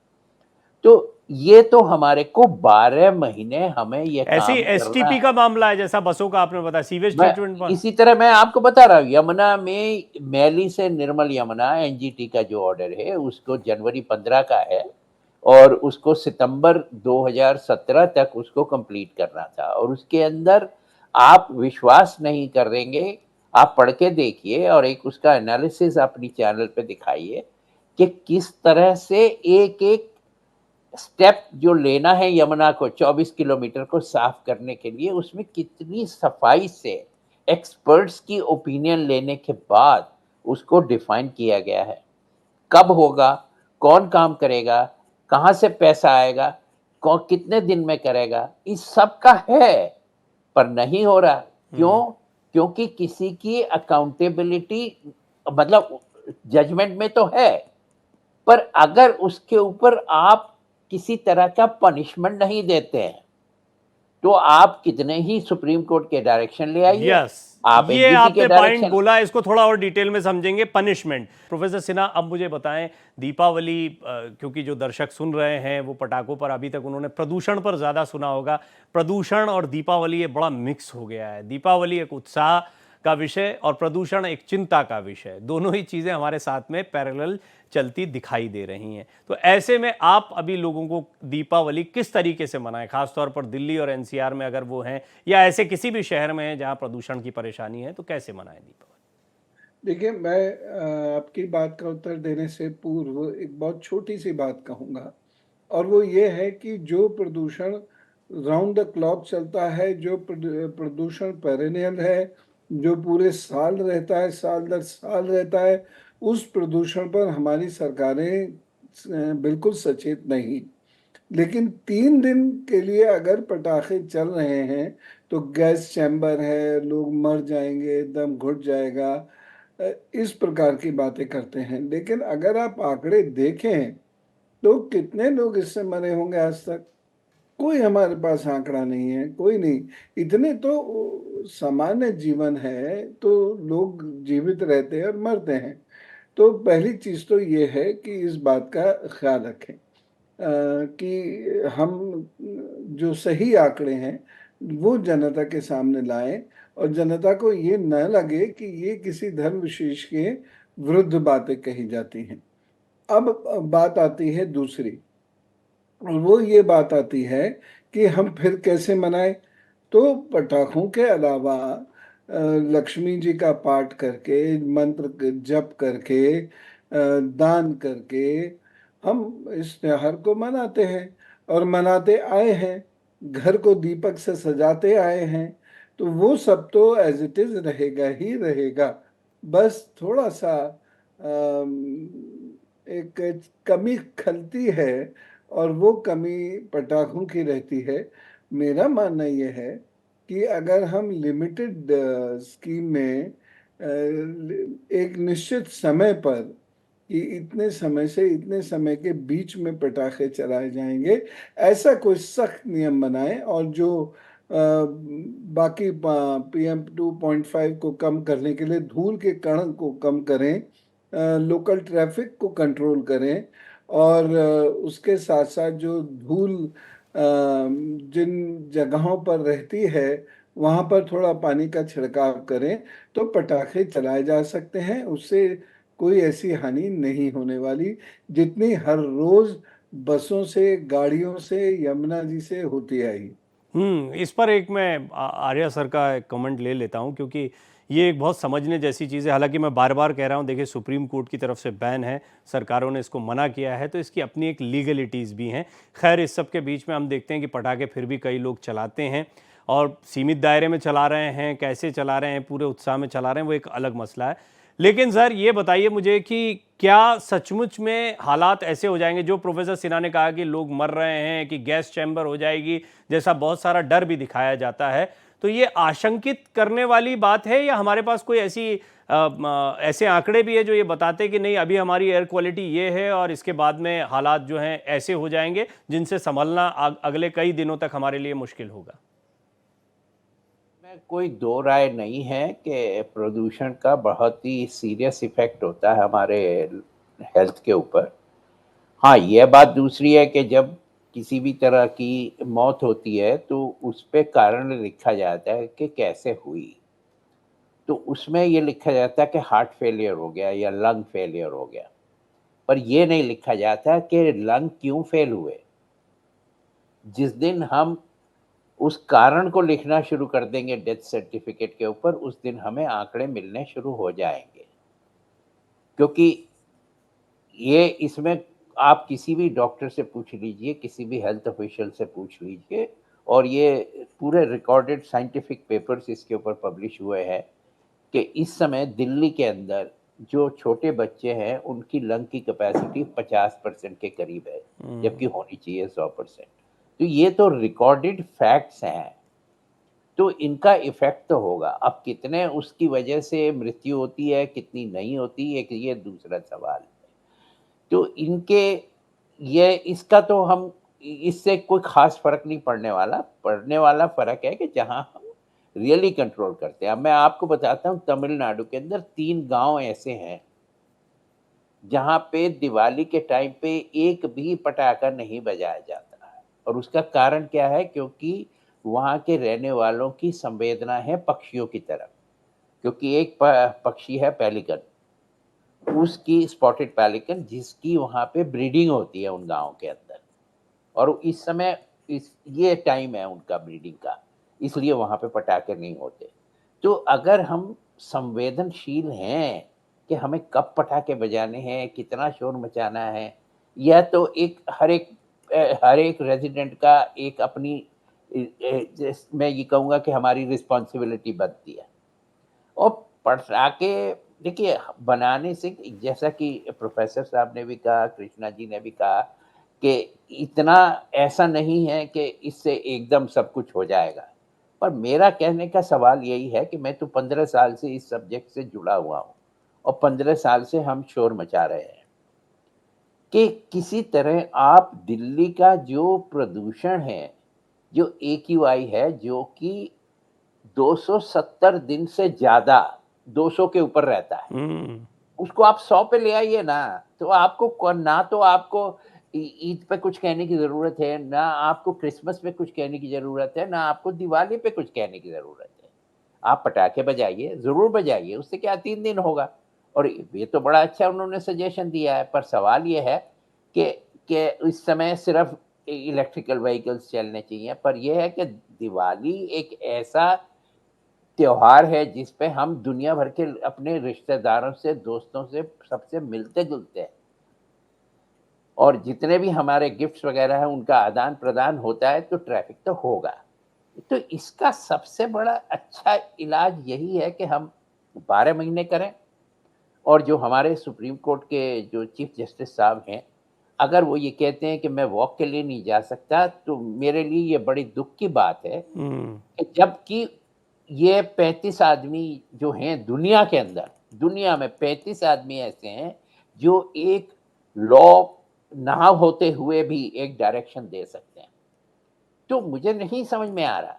तो ये तो हमारे को 12 महीने हमें ये ऐसे काम करना एसटीपी है। का मामला है, जैसा बसों का आपने बताया, सीवेज ट्रीटमेंट पर। इसी तरह मैं आपको बता रहा हूँ, यमुना में मैली से निर्मल यमुना एनजीटी का जो ऑर्डर है उसको जनवरी 15 का है, और उसको सितंबर 2017 तक उसको कंप्लीट करना था। और उसके अंदर आप विश्वास नहीं करेंगे, आप पढ़ के देखिए और एक उसका एनालिसिस अपनी चैनल पे दिखाइए कि किस तरह से एक एक स्टेप जो लेना है यमुना को 24 किलोमीटर को साफ करने के लिए, उसमें कितनी सफाई से एक्सपर्ट्स की ओपिनियन लेने के बाद उसको डिफाइन किया गया है। कब होगा, कौन काम करेगा, कहाँ से पैसा आएगा, कौन कितने दिन में करेगा, इस सब का है, पर नहीं हो रहा। क्यों? क्योंकि किसी की अकाउंटेबिलिटी, मतलब जजमेंट में तो है, पर अगर उसके ऊपर आप किसी तरह का पनिशमेंट नहीं देते हैं, तो आप कितने ही सुप्रीम कोर्ट के डायरेक्शन ले आइए, यस, आप ये एनजीटी आपने के पॉइंट डायरेक्शन। बोला, इसको थोड़ा और डिटेल में समझेंगे, पनिशमेंट। प्रोफेसर सिन्हा, अब मुझे बताएं, दीपावली, क्योंकि जो दर्शक सुन रहे हैं वो पटाखों पर अभी तक उन्होंने प्रदूषण पर ज़्यादा सुना होगा, प्रदूषण और दीपावली ये बड़ा मिक्स हो गया है। दीपावली एक उत्साह का विषय और प्रदूषण एक चिंता का विषय, दोनों ही चीज़ें हमारे साथ में पैरेलल चलती दिखाई दे रही हैं। तो ऐसे में आप अभी लोगों को दीपावली किस तरीके से मनाएं, खासतौर पर दिल्ली और एनसीआर में अगर वो हैं, या ऐसे किसी भी शहर में हैं जहां प्रदूषण की परेशानी है, तो कैसे मनाएं दीपावली? देखिए, मैं आपकी बात का उत्तर देने से पूर्व एक बहुत छोटी सी बात कहूँगा, और वो ये है कि जो प्रदूषण राउंड द क्लॉक चलता है, जो प्रदूषण पेरेनियल है, जो पूरे साल रहता है, साल दर साल रहता है, उस प्रदूषण पर हमारी सरकारें बिल्कुल सचेत नहीं। लेकिन 3 दिन के लिए अगर पटाखे चल रहे हैं तो गैस चैम्बर है, लोग मर जाएंगे, दम घुट जाएगा, इस प्रकार की बातें करते हैं। लेकिन अगर आप आंकड़े देखें तो कितने लोग इससे मरे होंगे आज तक? कोई हमारे पास आंकड़ा नहीं है, कोई नहीं। इतने तो सामान्य जीवन है तो लोग जीवित रहते हैं और मरते हैं। तो पहली चीज तो ये है कि इस बात का ख्याल रखें कि हम जो सही आंकड़े हैं वो जनता के सामने लाएं और जनता को ये न लगे कि ये किसी धर्म विशेष के विरुद्ध बातें कही जाती हैं। अब बात आती है दूसरी, और वो ये बात आती है कि हम फिर कैसे मनाएं। तो पटाखों के अलावा लक्ष्मी जी का पाठ करके, मंत्र जप करके, दान करके हम इस त्योहार को मनाते हैं और मनाते आए हैं। घर को दीपक से सजाते आए हैं। तो वो सब तो एज इट इज रहेगा ही रहेगा। बस थोड़ा सा एक कमी खलती है और वो कमी पटाखों की रहती है। मेरा मानना ये है कि अगर हम लिमिटेड स्कीम में एक निश्चित समय पर कि इतने समय से इतने समय के बीच में पटाखे चलाए जाएंगे, ऐसा कोई सख्त नियम बनाएं और जो बाकी PM 2.5 को कम करने के लिए धूल के कण को कम करें, लोकल ट्रैफिक को कंट्रोल करें और उसके साथ साथ जो धूल जिन जगहों पर रहती है वहां पर थोड़ा पानी का छिड़काव करें तो पटाखे चलाए जा सकते हैं। उससे कोई ऐसी हानि नहीं होने वाली जितनी हर रोज बसों से, गाड़ियों से, यमुना जी से होती आई। इस पर एक मैं आर्या सर का एक कमेंट ले लेता हूं, क्योंकि ये एक बहुत समझने जैसी चीज़ है। हालांकि मैं बार बार कह रहा हूं, देखिए सुप्रीम कोर्ट की तरफ से बैन है, सरकारों ने इसको मना किया है, तो इसकी अपनी एक लीगलिटीज़ भी हैं। खैर, इस सब के बीच में हम देखते हैं कि पटाखे फिर भी कई लोग चलाते हैं और सीमित दायरे में चला रहे हैं, कैसे चला रहे हैं, पूरे उत्साह में चला रहे हैं, वो एक अलग मसला है। लेकिन सर ये बताइए मुझे कि क्या सचमुच में हालात ऐसे हो जाएंगे जो प्रोफेसर सिन्हा ने कहा कि लोग मर रहे हैं, कि गैस चैम्बर हो जाएगी, जैसा बहुत सारा डर भी दिखाया जाता है? तो ये आशंकित करने वाली बात है या हमारे पास कोई ऐसे आंकड़े भी है जो ये बताते हैं कि नहीं, अभी हमारी एयर क्वालिटी ये है और इसके बाद में हालात जो हैं ऐसे हो जाएंगे जिनसे संभलना अगले कई दिनों तक हमारे लिए मुश्किल होगा? में कोई दो राय नहीं है कि प्रदूषण का बहुत ही सीरियस इफेक्ट होता है हमारे हेल्थ के ऊपर। हाँ, यह बात दूसरी है कि जब किसी भी तरह की मौत होती है तो उस पे कारण लिखा जाता है कि कैसे हुई। तो उसमें ये लिखा जाता है कि हार्ट फेलियर हो गया या लंग फेलियर हो गया, पर ये नहीं लिखा जाता कि लंग क्यों फेल हुए। जिस दिन हम उस कारण को लिखना शुरू कर देंगे डेथ सर्टिफिकेट के ऊपर, उस दिन हमें आंकड़े मिलने शुरू हो जाएंगे। क्योंकि ये इसमें आप किसी भी डॉक्टर से पूछ लीजिए, किसी भी हेल्थ ऑफिशियल से पूछ लीजिए, और ये पूरे रिकॉर्डेड साइंटिफिक पेपर्स इसके ऊपर पब्लिश हुए हैं कि इस समय दिल्ली के अंदर जो छोटे बच्चे हैं उनकी लंग की कैपेसिटी 50% के करीब है, जबकि होनी चाहिए 100%। तो ये तो रिकॉर्डेड फैक्ट्स हैं, तो इनका इफेक्ट तो होगा। अब कितने उसकी वजह से मृत्यु होती है, कितनी नहीं होती, एक ये दूसरा सवाल है। तो इनके ये इसका तो हम इससे कोई खास फर्क नहीं पड़ने वाला फर्क है कि जहां हम रियली कंट्रोल करते हैं। अब मैं आपको बताता हूँ, तमिलनाडु के अंदर 3 गांव ऐसे हैं जहां पे दिवाली के टाइम पे एक भी पटाखा नहीं बजाया जाता है। और उसका कारण क्या है? क्योंकि वहां के रहने वालों की संवेदना है पक्षियों की तरफ। क्योंकि एक पक्षी है पेलिकन, उसकी स्पॉटेड पेलिकन, जिसकी वहां पे ब्रीडिंग होती है उन गांवों के अंदर, और इस समय ये टाइम है उनका ब्रीडिंग का, इसलिए वहां पे पटाखे नहीं होते। तो अगर हम संवेदनशील हैं कि हमें कब पटाखे बजाने हैं, कितना शोर मचाना है, यह तो एक हर एक रेजिडेंट का एक अपनी मैं ये कहूँगा कि हमारी रिस्पॉन्सिबिलिटी बनती है। और पटाखे देखिए बनाने से, जैसा कि प्रोफेसर साहब ने भी कहा, कृष्णा जी ने भी कहा, कि इतना ऐसा नहीं है कि इससे एकदम सब कुछ हो जाएगा। पर मेरा कहने का सवाल यही है कि मैं तो 15 साल से इस सब्जेक्ट से जुड़ा हुआ हूँ और 15 साल से हम शोर मचा रहे हैं कि किसी तरह आप दिल्ली का जो प्रदूषण है, जो AQI है, जो कि 270 दिन से ज़्यादा 200 के ऊपर रहता है, उसको आप 100 पे ले आइए ना, तो आपको ना तो आपको ईद पे कुछ कहने की ज़रूरत है, ना आपको क्रिसमस पे कुछ कहने की ज़रूरत है, ना आपको दिवाली पे कुछ कहने की ज़रूरत है। आप पटाखे बजाइए, ज़रूर बजाइए, उससे क्या 3 दिन होगा। और ये तो बड़ा अच्छा उन्होंने सजेशन दिया है, पर सवाल ये है कि इस समय सिर्फ इलेक्ट्रिकल व्हीकल्स चलने चाहिए, पर यह है कि दिवाली एक ऐसा त्योहार है जिस पे हम दुनिया भर के अपने रिश्तेदारों से, दोस्तों से, सबसे मिलते-जुलते हैं। और जितने भी हमारे गिफ्ट्स वगैरह हैं उनका आदान-प्रदान होता है, तो ट्रैफिक तो होगा। तो इसका सबसे बड़ा अच्छा इलाज यही है कि हम 12 महीने करें, और जो हमारे सुप्रीम कोर्ट के जो चीफ जस्टिस साहब हैं, अगर वो ये कहते हैं कि मैं वॉक के लिए नहीं जा सकता, तो मेरे लिए ये बड़ी दुःख की बात है कि जबकि ये 35 आदमी जो हैं दुनिया के अंदर, दुनिया में 35 आदमी ऐसे हैं जो एक लॉ ना होते हुए भी एक डायरेक्शन दे सकते हैं। तो मुझे नहीं समझ में आ रहा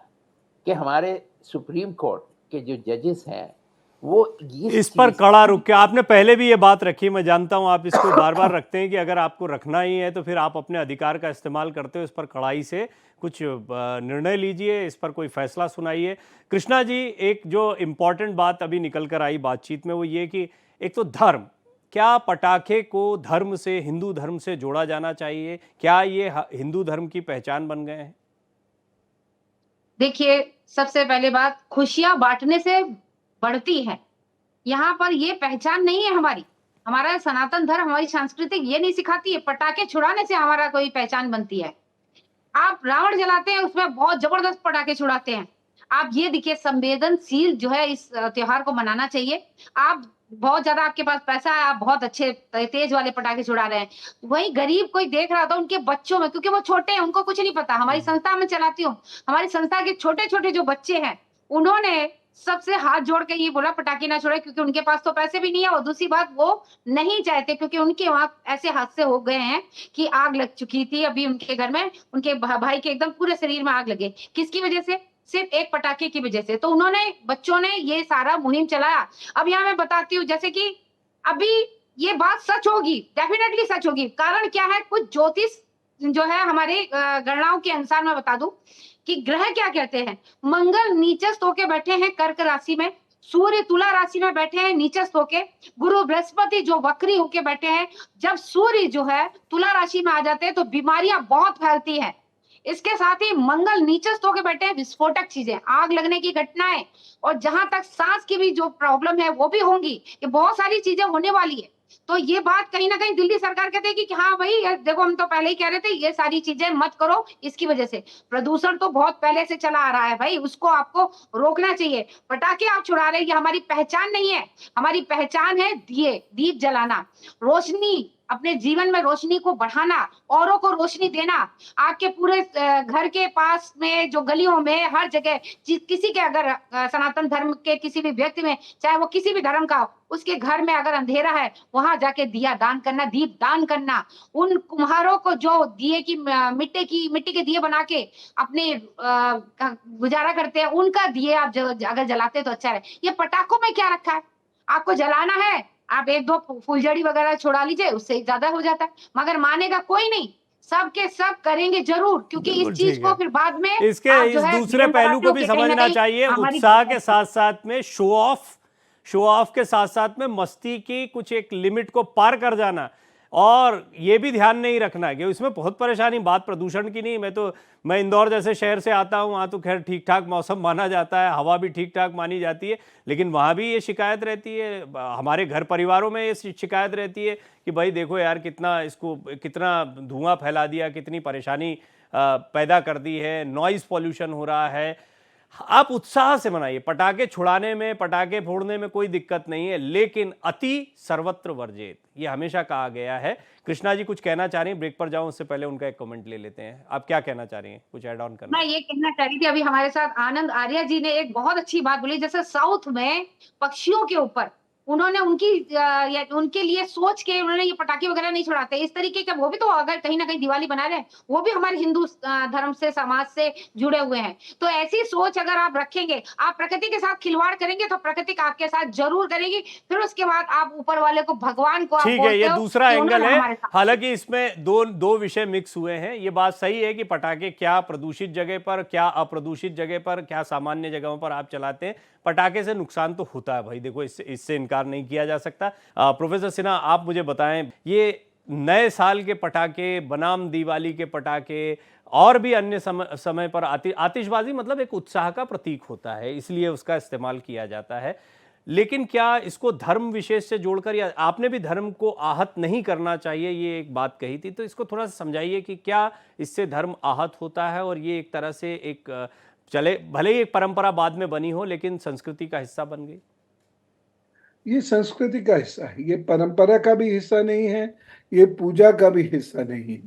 कि हमारे सुप्रीम कोर्ट के जो जजेस हैं वो इस पर कड़ा रुख के आपने पहले भी ये बात रखी, मैं जानता हूं आप इसको बार बार रखते हैं कि अगर आपको रखना ही है तो फिर आप अपने अधिकार का इस्तेमाल करते हो, इस पर कड़ाई से कुछ निर्णय लीजिए, इस पर कोई फैसला सुनाइए। कृष्णा जी, एक जो इम्पोर्टेंट बात अभी निकल कर आई बातचीत में वो ये कि एक तो धर्म, क्या पटाखे को धर्म से, हिंदू धर्म से जोड़ा जाना चाहिए? क्या ये हिंदू धर्म की पहचान बन गए हैं? देखिए, सबसे पहले बात, खुशियां बांटने से बढ़ती है। यहाँ पर ये पहचान नहीं है हमारी। हमारा सनातन धर्म, हमारी संस्कृति ये नहीं सिखाती है पटाखे छुड़ाने से हमारा कोई पहचान बनती है। आप रावण जलाते हैं, उसमें बहुत जबरदस्त पटाखे छुड़ाते हैं। आप ये देखिए, संवेदनशील जो है इस त्योहार को मनाना चाहिए। आप बहुत ज्यादा आपके पास पैसा है, आप बहुत अच्छे तेज वाले पटाखे छुड़ा रहे हैं। वहीं गरीब कोई देख रहा था, उनके बच्चों में, क्योंकि वो छोटे हैं, उनको कुछ नहीं पता। हमारी संस्था में चलाती हूँ, हमारी संस्था के छोटे-छोटे जो बच्चे हैं, उन्होंने सबसे हाथ जोड़ के ये बोला पटाखे ना छोड़े, क्योंकि उनके पास तो पैसे भी नहीं है, और दूसरी बात वो नहीं चाहते, क्योंकि उनके वहां ऐसे हादसे हो गए हैं कि आग लग चुकी थी अभी उनके घर में, उनके भाई के एकदम पूरे शरीर में आग लगे। किसकी वजह से? सिर्फ एक पटाखे की वजह से। तो उन्होंने, बच्चों ने ये सारा मुहिम चलाया। अब यहाँ मैं बताती हूँ, जैसे कि अभी ये बात सच होगी, डेफिनेटली सच होगी। कारण क्या है? कुछ ज्योतिष जो है हमारे गणनाओं के अनुसार मैं बता दूं कि ग्रह क्या कहते हैं। मंगल नीचस्थ होके बैठे हैं कर्क राशि में, सूर्य तुला राशि में बैठे हैं नीचस्थ होके, गुरु बृहस्पति जो वक्री होके बैठे हैं। जब सूर्य जो है तुला राशि में आ जाते हैं तो बीमारियां बहुत फैलती हैं। इसके साथ ही मंगल नीचस्थ होके बैठे हैं, विस्फोटक चीजें, आग लगने की घटनाएं, और जहां तक सांस की भी जो प्रॉब्लम है वो भी होंगी। ये बहुत सारी चीजें होने वाली है। तो ये बात कहीं ना कहीं दिल्ली सरकार कहते हैं कि हाँ भाई, ये देखो, हम तो पहले ही कह रहे थे ये सारी चीजें मत करो, इसकी वजह से प्रदूषण तो बहुत पहले से चला आ रहा है भाई, उसको आपको रोकना चाहिए। पटाखे आप छुड़ा रहे हैं, ये हमारी पहचान नहीं है। हमारी पहचान है दिए, दीप जलाना, रोशनी, अपने जीवन में रोशनी को बढ़ाना, औरों को रोशनी देना। आपके पूरे घर के पास में, जो गलियों में, हर जगह किसी के अगर सनातन धर्म के किसी भी व्यक्ति में, चाहे वो किसी भी धर्म का हो, उसके घर में अगर अंधेरा है, वहां जाके दिया दान करना, दीप दान करना। उन कुम्हारों को जो दिए की मिट्टी के दिए बना के अपने गुजारा करते हैं, उनका दिए आप अगर जलाते तो अच्छा है। ये पटाखों में क्या रखा है? आपको जलाना है, आप 1-2 फुलझड़ी वगैरह छुड़ा लीजिए, उससे ज्यादा हो जाता है। मगर मानेगा कोई नहीं, सब के सब करेंगे जरूर, क्योंकि इस बिल्कुल चीज ठीक को है। फिर बाद में इसके आप इस जो है दूसरे जीवन पहलू को बनाते हो भी कि कहीं ना समझना कहीं चाहिए। हमारी उत्साह के साथ साथ में शो ऑफ के साथ साथ में मस्ती की कुछ एक लिमिट को पार कर जाना, और ये भी ध्यान नहीं रखना कि इसमें बहुत परेशानी, बात प्रदूषण की नहीं। मैं इंदौर जैसे शहर से आता हूँ, वहाँ तो खैर ठीक ठाक मौसम माना जाता है, हवा भी ठीक ठाक मानी जाती है, लेकिन वहाँ भी ये शिकायत रहती है, हमारे घर परिवारों में ये शिकायत रहती है कि भाई देखो यार, कितना धुआं फैला दिया, कितनी परेशानी पैदा कर दी है, नॉइज़ पॉल्यूशन हो रहा है। आप उत्साह से मनाइए, पटाखे छुड़ाने में, पटाखे फोड़ने में कोई दिक्कत नहीं है, लेकिन अति सर्वत्र वर्जित, ये हमेशा कहा गया है। कृष्णा जी कुछ कहना चाह रही हैं? ब्रेक पर जाऊं उससे पहले उनका एक कमेंट ले लेते हैं। आप क्या कहना चाह रही हैं? कुछ ऐड ऑन करना? मैं ये कहना चाह रही थी, अभी हमारे साथ आनंद आर्या जी ने एक बहुत अच्छी बात बोली, जैसे साउथ में पक्षियों के ऊपर उन्होंने या उनके लिए सोच के उन्होंने ये पटाखे वगैरह नहीं छुड़ाते। इस तरीके के वो भी तो अगर कहीं न कहीं दिवाली मना रहे हैं, वो भी हमारे हिंदू धर्म से, समाज से जुड़े हुए हैं। तो ऐसी सोच अगर आप रखेंगे, आप प्रकृति के साथ खिलवाड़ करेंगे तो प्रकृति आपके साथ ज़रूर करेगी। फिर उसके बाद आप ऊपर वाले को, भगवान को आप ठीक है, बोलते ये हो दूसरा कि एंगल उन्होंने है। हमारे साथ। हालांकि इसमें दो विषय मिक्स हुए हैं। ये बात सही है कि पटाखे क्या प्रदूषित जगह पर, क्या अप्रदूषित जगह पर, क्या सामान्य जगहों पर आप चलाते हैं, पटाखे से नुकसान तो होता है भाई, देखो इससे इनकार नहीं किया जा सकता। प्रोफेसर सिन्हा, आप मुझे बताएं, ये नए साल के पटाखे, बनाम दिवाली के पटाखे और भी अन्य समय पर आतिशबाजी मतलब एक उत्साह का प्रतीक होता है, इसलिए उसका इस्तेमाल किया जाता है। लेकिन क्या इसको धर्म विशेष से जोड़कर, या आपने भी धर्म को आहत नहीं करना चाहिए ये एक बात कही थी, तो इसको थोड़ा सा समझाइए कि क्या इससे धर्म आहत होता है और ये एक तरह से एक चले, भले ही एक परंपरा बाद में बनी हो लेकिन संस्कृति का हिस्सा बन गई। ये संस्कृति का हिस्सा है, ये परंपरा का भी हिस्सा नहीं है, ये पूजा का भी हिस्सा नहीं है।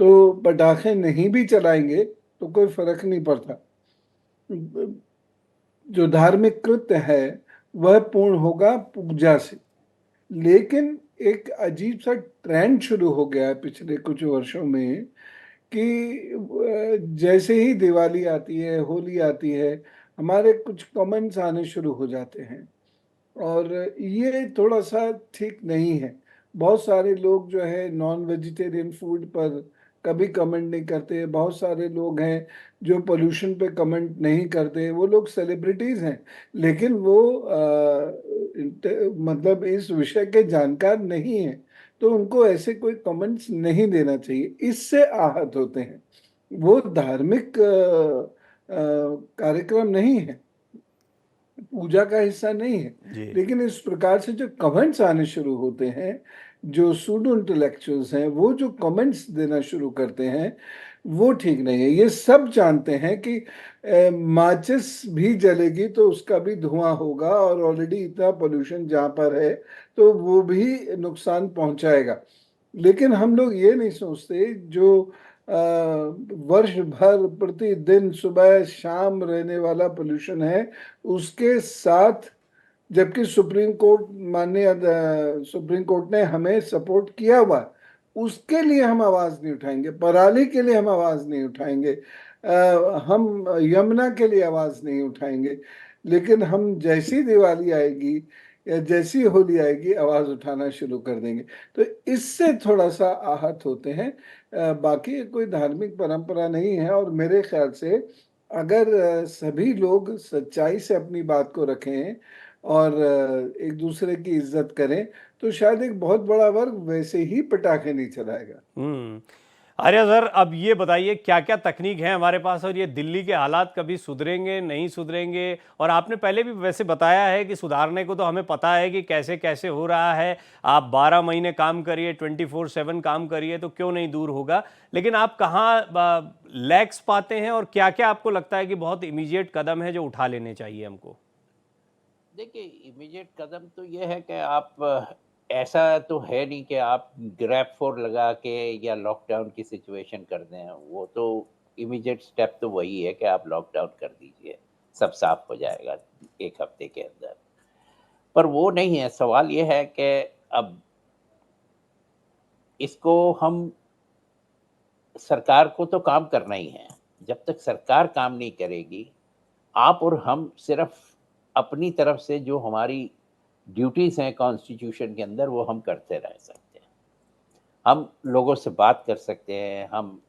तो पटाखे नहीं भी चलाएंगे तो कोई फर्क नहीं पड़ता। जो धार्मिक कृत्य है वह पूर्ण होगा पूजा से। लेकिन एक अजीब सा ट्रेंड शुरू हो गया है पिछले कुछ वर्षों में कि जैसे ही दिवाली आती है, होली आती है, हमारे कुछ कमेंट्स आने शुरू हो जाते हैं और ये थोड़ा सा ठीक नहीं है। बहुत सारे लोग जो है नॉन वेजिटेरियन फूड पर कभी कमेंट नहीं करते, बहुत सारे लोग हैं जो पोल्यूशन पे कमेंट नहीं करते, वो लोग सेलिब्रिटीज हैं लेकिन वो मतलब इस विषय के जानकार नहीं हैं, तो उनको ऐसे कोई कमेंट्स नहीं देना चाहिए, इससे आहत होते हैं। वो धार्मिक कार्यक्रम नहीं है, पूजा का हिस्सा नहीं है। लेकिन इस प्रकार से जो कमेंट्स आने शुरू होते हैं, जो सूडो इंटेलेक्चुअल्स हैं वो जो कमेंट्स देना शुरू करते हैं, वो ठीक नहीं है। ये सब जानते हैं कि माचिस भी जलेगी तो उसका भी धुआं होगा और ऑलरेडी इतना पोल्यूशन जहाँ पर है तो वो भी नुकसान पहुंचाएगा। लेकिन हम लोग ये नहीं सोचते जो वर्ष भर प्रतिदिन सुबह शाम रहने वाला पोल्यूशन है, उसके साथ जबकि सुप्रीम कोर्ट ने हमें सपोर्ट किया हुआ, उसके लिए हम आवाज नहीं उठाएंगे, पराली के लिए हम आवाज नहीं उठाएंगे, हम यमुना के लिए आवाज नहीं उठाएंगे। लेकिन हम जैसी दिवाली आएगी या जैसी होली आएगी आवाज उठाना शुरू कर देंगे, तो इससे थोड़ा सा आहत होते हैं। बाकी कोई धार्मिक परंपरा नहीं है और मेरे ख्याल से अगर सभी लोग सच्चाई से अपनी बात को रखें और एक दूसरे की इज्जत करें तो शायद एक बहुत बड़ा वर्ग वैसे ही पटाखे नहीं चलाएगा। आर्या सर, अब ये बताइए क्या क्या तकनीक है हमारे पास और ये दिल्ली के हालात कभी सुधरेंगे नहीं सुधरेंगे? और आपने पहले भी वैसे बताया है कि सुधारने को तो हमें पता है कि कैसे कैसे हो रहा है। आप 12 महीने काम करिए, 24/7 काम करिए तो क्यों नहीं दूर होगा। लेकिन आप कहाँ लैक्स पाते हैं और क्या क्या आपको लगता है कि बहुत इमीडिएट कदम है जो उठा लेने चाहिए हमको? देखिए, इमीडिएट कदम तो ये है कि आप ऐसा तो है नहीं कि आप ग्रैब फोर लगा के या लॉकडाउन की सिचुएशन कर दें। वो तो इमीडिएट स्टेप तो वही है कि आप लॉकडाउन कर दीजिए, सब साफ हो जाएगा 1 हफ्ते के अंदर। पर वो नहीं है, सवाल ये है कि अब इसको हम, सरकार को तो काम करना ही है। जब तक सरकार काम नहीं करेगी, आप और हम सिर्फ अपनी तरफ से जो हमारी ड्यूटीज़ हैं कॉन्स्टिट्यूशन के अंदर वो हम करते रह सकते हैं। हम लोगों से बात कर सकते हैं, हम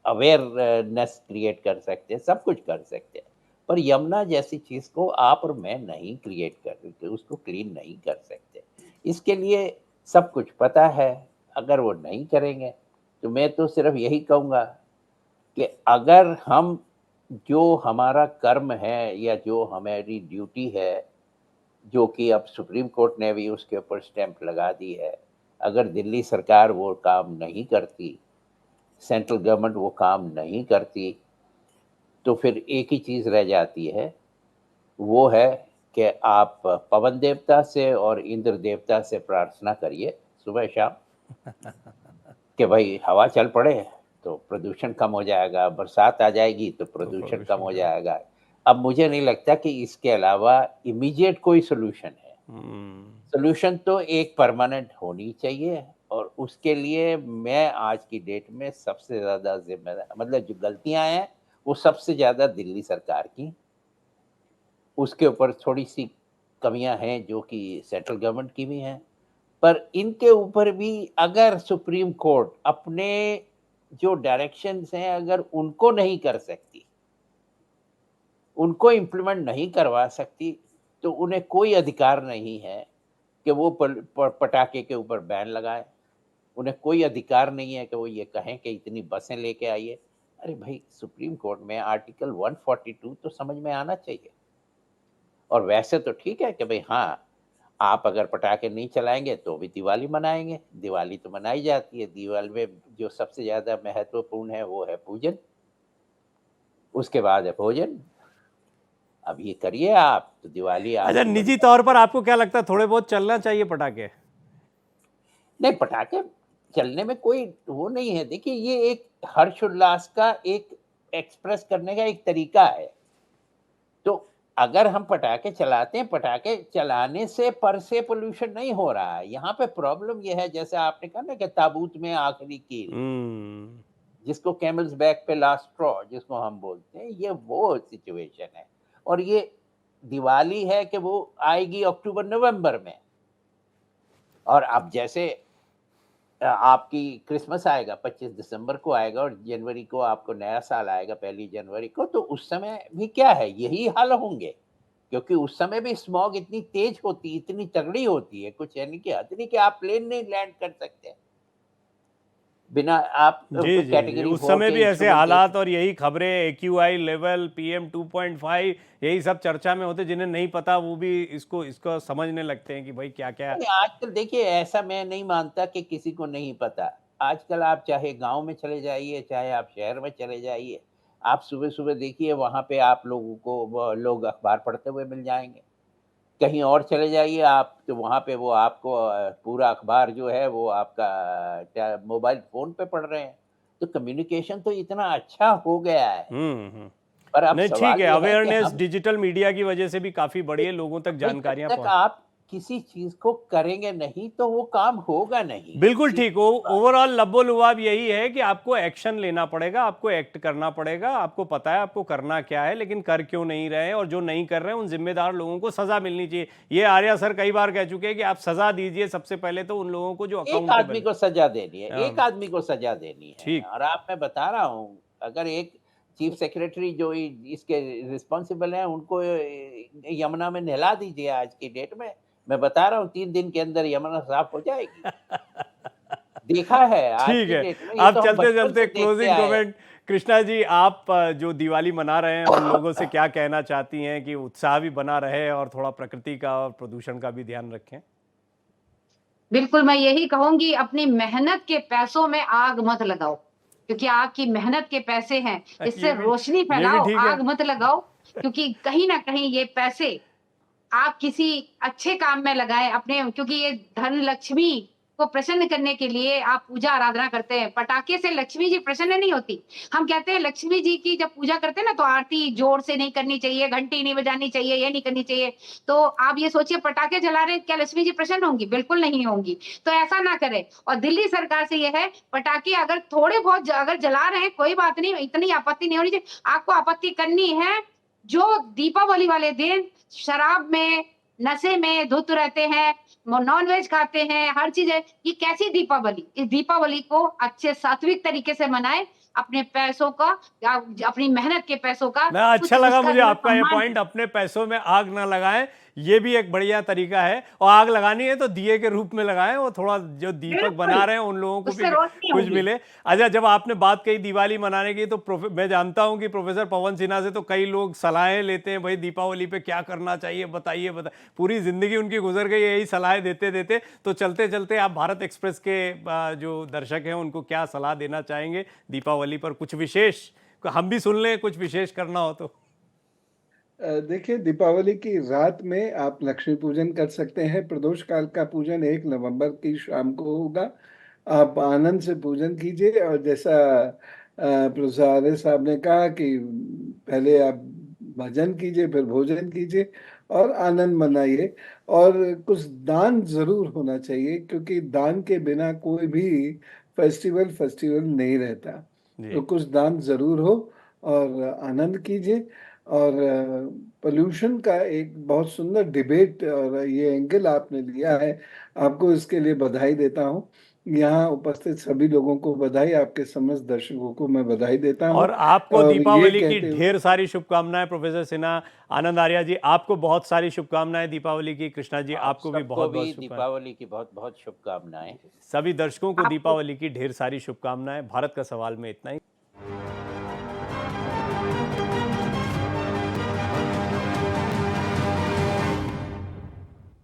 अवेयरनेस क्रिएट कर सकते हैं, सब कुछ कर सकते हैं। पर यमुना जैसी चीज़ को आप और मैं नहीं क्रिएट कर सकते, उसको क्लीन नहीं कर सकते। इसके लिए सब कुछ पता है, अगर वो नहीं करेंगे तो मैं तो सिर्फ यही कहूँगा कि अगर हम, जो हमारा कर्म है या जो हमारी ड्यूटी है, जो कि अब सुप्रीम कोर्ट ने भी उसके ऊपर स्टैंप लगा दी है, अगर दिल्ली सरकार वो काम नहीं करती, सेंट्रल गवर्नमेंट वो काम नहीं करती, तो फिर एक ही चीज़ रह जाती है, वो है कि आप पवन देवता से और इंद्र देवता से प्रार्थना करिए सुबह शाम कि भाई हवा चल पड़े तो प्रदूषण कम हो जाएगा, बरसात आ जाएगी तो प्रदूषण कम हो जाएगा। अब मुझे नहीं लगता कि इसके अलावा इमीडिएट कोई सोल्यूशन है। सोल्यूशन तो एक परमानेंट होनी चाहिए, और उसके लिए मैं आज की डेट में सबसे ज़्यादा ज़िम्मेदार, मतलब जो गलतियाँ हैं वो सबसे ज़्यादा दिल्ली सरकार की, उसके ऊपर थोड़ी-सी कमियाँ हैं जो कि सेंट्रल गवर्नमेंट की भी हैं। पर इनके ऊपर भी अगर सुप्रीम कोर्ट अपने जो डायरेक्शंस हैं अगर उनको नहीं कर सकती, उनको इम्प्लीमेंट नहीं करवा सकती, तो उन्हें कोई अधिकार नहीं है कि वो पटाखे के ऊपर बैन लगाएँ। उन्हें कोई अधिकार नहीं है कि वो ये कहें कि इतनी बसें लेके आइए। अरे भाई, सुप्रीम कोर्ट में आर्टिकल 142 तो समझ में आना चाहिए। और वैसे तो ठीक है कि भाई हाँ, आप अगर पटाखे नहीं चलाएँगे तो भी दिवाली मनाएँगे, दिवाली तो मनाई जाती है। दिवाली में जो सबसे ज़्यादा महत्वपूर्ण है वो है पूजन, उसके बाद है भोजन। अब ये करिए आप, तो दिवाली अच्छा, आपकी निजी बड़ी। तौर पर आपको क्या लगता है, थोड़े बहुत चलना चाहिए पटाखे? नहीं, पटाखे चलने में कोई वो नहीं है। देखिए, ये एक हर्ष-उल्लास का एक एक्सप्रेस करने का एक तरीका है। तो अगर हम पटाखे चलाते हैं, पटाखे चलाने से पर से पॉल्यूशन नहीं हो रहा है। यहाँ पे प्रॉब्लम ये है, जैसे आपने कहा ना कि ताबूत में आखिरी कील, हम्म। जिसको कैमल्स बैक पे लास्ट स्ट्रॉ जिसको हम बोलते हैं, ये वो सिचुएशन है। और ये दिवाली है कि वो आएगी अक्टूबर-नवंबर में, और अब जैसे आपकी क्रिसमस आएगा 25 दिसंबर को आएगा, और जनवरी को आपको नया साल आएगा 1 जनवरी को, तो उस समय भी क्या है, यही हाल होंगे। क्योंकि उस समय भी स्मॉग इतनी तेज होती, इतनी तगड़ी होती है, कुछ यानी कि हद नहीं कि आप प्लेन नहीं लैंड कर सकते बिना आप जी जी जी, कैटेगरी उस 4 समय के भी ऐसे इंस्ट्रूमेंटेशन। हालात और यही खबरें, एक्यूआई लेवल, पीएम 2.5, यही सब चर्चा में होते। जिन्हें नहीं पता वो भी इसको इसको समझने लगते हैं कि भाई क्या क्या। नहीं, आजकल देखिए, ऐसा मैं नहीं मानता कि किसी को नहीं पता। आजकल आप चाहे गाँव में चले जाइए, चाहे आप शहर में चले जाइए, आप सुबह-सुबह देखिए वहाँ पे आप लोगों को लोग अखबार पढ़ते हुए मिल जाएँगे। कहीं और चले जाइए आप, तो वहाँ पे वो आपको पूरा अखबार जो है वो आपका क्या मोबाइल फ़ोन पे पढ़ रहे हैं। तो कम्युनिकेशन तो इतना अच्छा हो गया है, हम्म। पर अब नहीं, ठीक सवाल है, ये है कि अवेयरनेस हम डिजिटल मीडिया की वजह से भी काफ़ी बढ़ी है, लोगों तक भाई, जब जानकारियाँ तक पहुँच। आप किसी चीज़ को करेंगे नहीं तो वो काम होगा नहीं। बिल्कुल ठीक। सीधी-सी बात। ओवरऑल लबो-लुआब यही है कि आपको एक्शन लेना पड़ेगा, आपको एक्ट करना पड़ेगा, आपको पता है आपको करना क्या है, लेकिन कर क्यों नहीं रहे हैं, और जो नहीं कर रहे हैं उन जिम्मेदार लोगों को सज़ा मिलनी चाहिए। ये आर्या सर कई बार कह चुके हैं कि आप सज़ा दीजिए सबसे पहले तो उन लोगों को जो एक आदमी अकाउंटेबल। को सज़ा देनी है, एक हाँ, आदमी को सज़ा देनी है। ठीक। और आप, मैं बता रहा हूँ, अगर एक चीफ सेक्रेटरी जो इसके रिस्पॉन्सिबल हैं, उनको यमुना में नहला दीजिए आज की डेट में। मैं बता रहा हूँ 3 दिन के अंदर यमुना साफ हो जाएगी। देखा है आज ठीक की है। डेट में, ये आप तो हम चलते बचपन चलते से देखते क्लोजिंग आए हैं। कमेंट, कृष्णा जी, आप जो दिवाली मना रहे हैं उन लोगों से क्या कहना चाहती हैं कि उत्साह भी बना रहे और थोड़ा प्रकृति का और प्रदूषण का भी ध्यान रखें? बिल्कुल, मैं यही कहूँगी, अपनी मेहनत के पैसों में आग मत लगाओ, क्योंकि आपकी मेहनत के पैसे हैं, इससे रोशनी ये भी फैलाओ, ठीक है। आग मत लगाओ, क्योंकि कहीं न कहीं ये पैसे आप किसी अच्छे काम में लगाएँ अपने, क्योंकि ये धन लक्ष्मी को प्रसन्न करने के लिए आप पूजा आराधना करते हैं। पटाखे से लक्ष्मी जी प्रसन्न नहीं होती। हम कहते हैं लक्ष्मी जी की जब पूजा करते हैं ना, तो आरती जोर से नहीं करनी चाहिए, घंटी नहीं बजानी चाहिए, ये नहीं करनी चाहिए। तो आप ये सोचिए, पटाखे जला रहे हैं, क्या लक्ष्मी जी प्रसन्न होंगी? बिल्कुल नहीं होंगी। तो ऐसा ना करें। और दिल्ली सरकार से ये है, पटाखे अगर थोड़े बहुत अगर जला रहे हैं, कोई बात नहीं, इतनी आपत्ति नहीं होनी चाहिए। आपको आपत्ति करनी है जो दीपावली वाले दिन शराब में, नशे में धुत रहते हैं, नॉन-वेज खाते हैं, हर चीज़ है। ये कैसी दीपावली? इस दीपावली को अच्छे सात्विक तरीके से मनाएँ, अपने पैसों का या अपनी मेहनत के पैसों का ना, कुछ अच्छा लगा उसका मुझे जो है आपका ये सम्मान पॉइंट, अपने पैसों में आग ना लगाएं। ये भी एक बढ़िया तरीका है, और आग लगानी है तो दिए के रूप में लगाएं, वो थोड़ा जो दीपक बिल्कुल, बना रहे हैं उन लोगों को भी उससे रोशनी कुछ होगी। मिले। अच्छा, जब आपने बात कही दिवाली मनाने की, तो मैं जानता हूं कि प्रोफेसर पवन सिन्हा से तो कई लोग सलाहें लेते हैं, भाई दीपावली पे क्या करना चाहिए, बताइए पूरी जिंदगी उनकी गुजर गई यही सलाहें देते देते। तो चलते चलते आप भारत एक्सप्रेस के जो दर्शक हैं उनको क्या सलाह देना चाहेंगे दीपावली पर? कुछ विशेष हम भी सुन लें, कुछ विशेष करना हो तो। देखिए, दीपावली की रात में आप लक्ष्मी पूजन कर सकते हैं। प्रदोष काल का पूजन 1 नवंबर की शाम को होगा। आप आनंद से पूजन कीजिए, और जैसा प्रोफेसर आर्य साहब ने कहा कि पहले आप भजन कीजिए, फिर भोजन कीजिए, और आनंद मनाइए। और कुछ दान जरूर होना चाहिए, क्योंकि दान के बिना कोई भी फेस्टिवल नहीं रहता। जी। तो कुछ दान जरूर हो और आनंद कीजिए। और पोल्यूशन का एक बहुत सुंदर डिबेट और ये एंगल आपने लिया है, आपको इसके लिए बधाई देता हूँ। यहाँ उपस्थित सभी लोगों को बधाई, आपके समस्त दर्शकों को मैं बधाई देता हूँ। और आपको और ये दीपावली की कहते हुए ढेर सारी शुभकामनाएं प्रोफेसर सिन्हा। आनंद आर्या जी, आपको बहुत सारी शुभकामनाएं दीपावली की। कृष्णा जी, आप आपको भी सबको बहुत भी बहुत शुभकामनाएं। दीपावली की बहुत बहुत शुभकामनाएं। सभी दर्शकों को आपको दीपावली की ढेर सारी शुभकामनाएं। भारत का सवाल में इतना ही।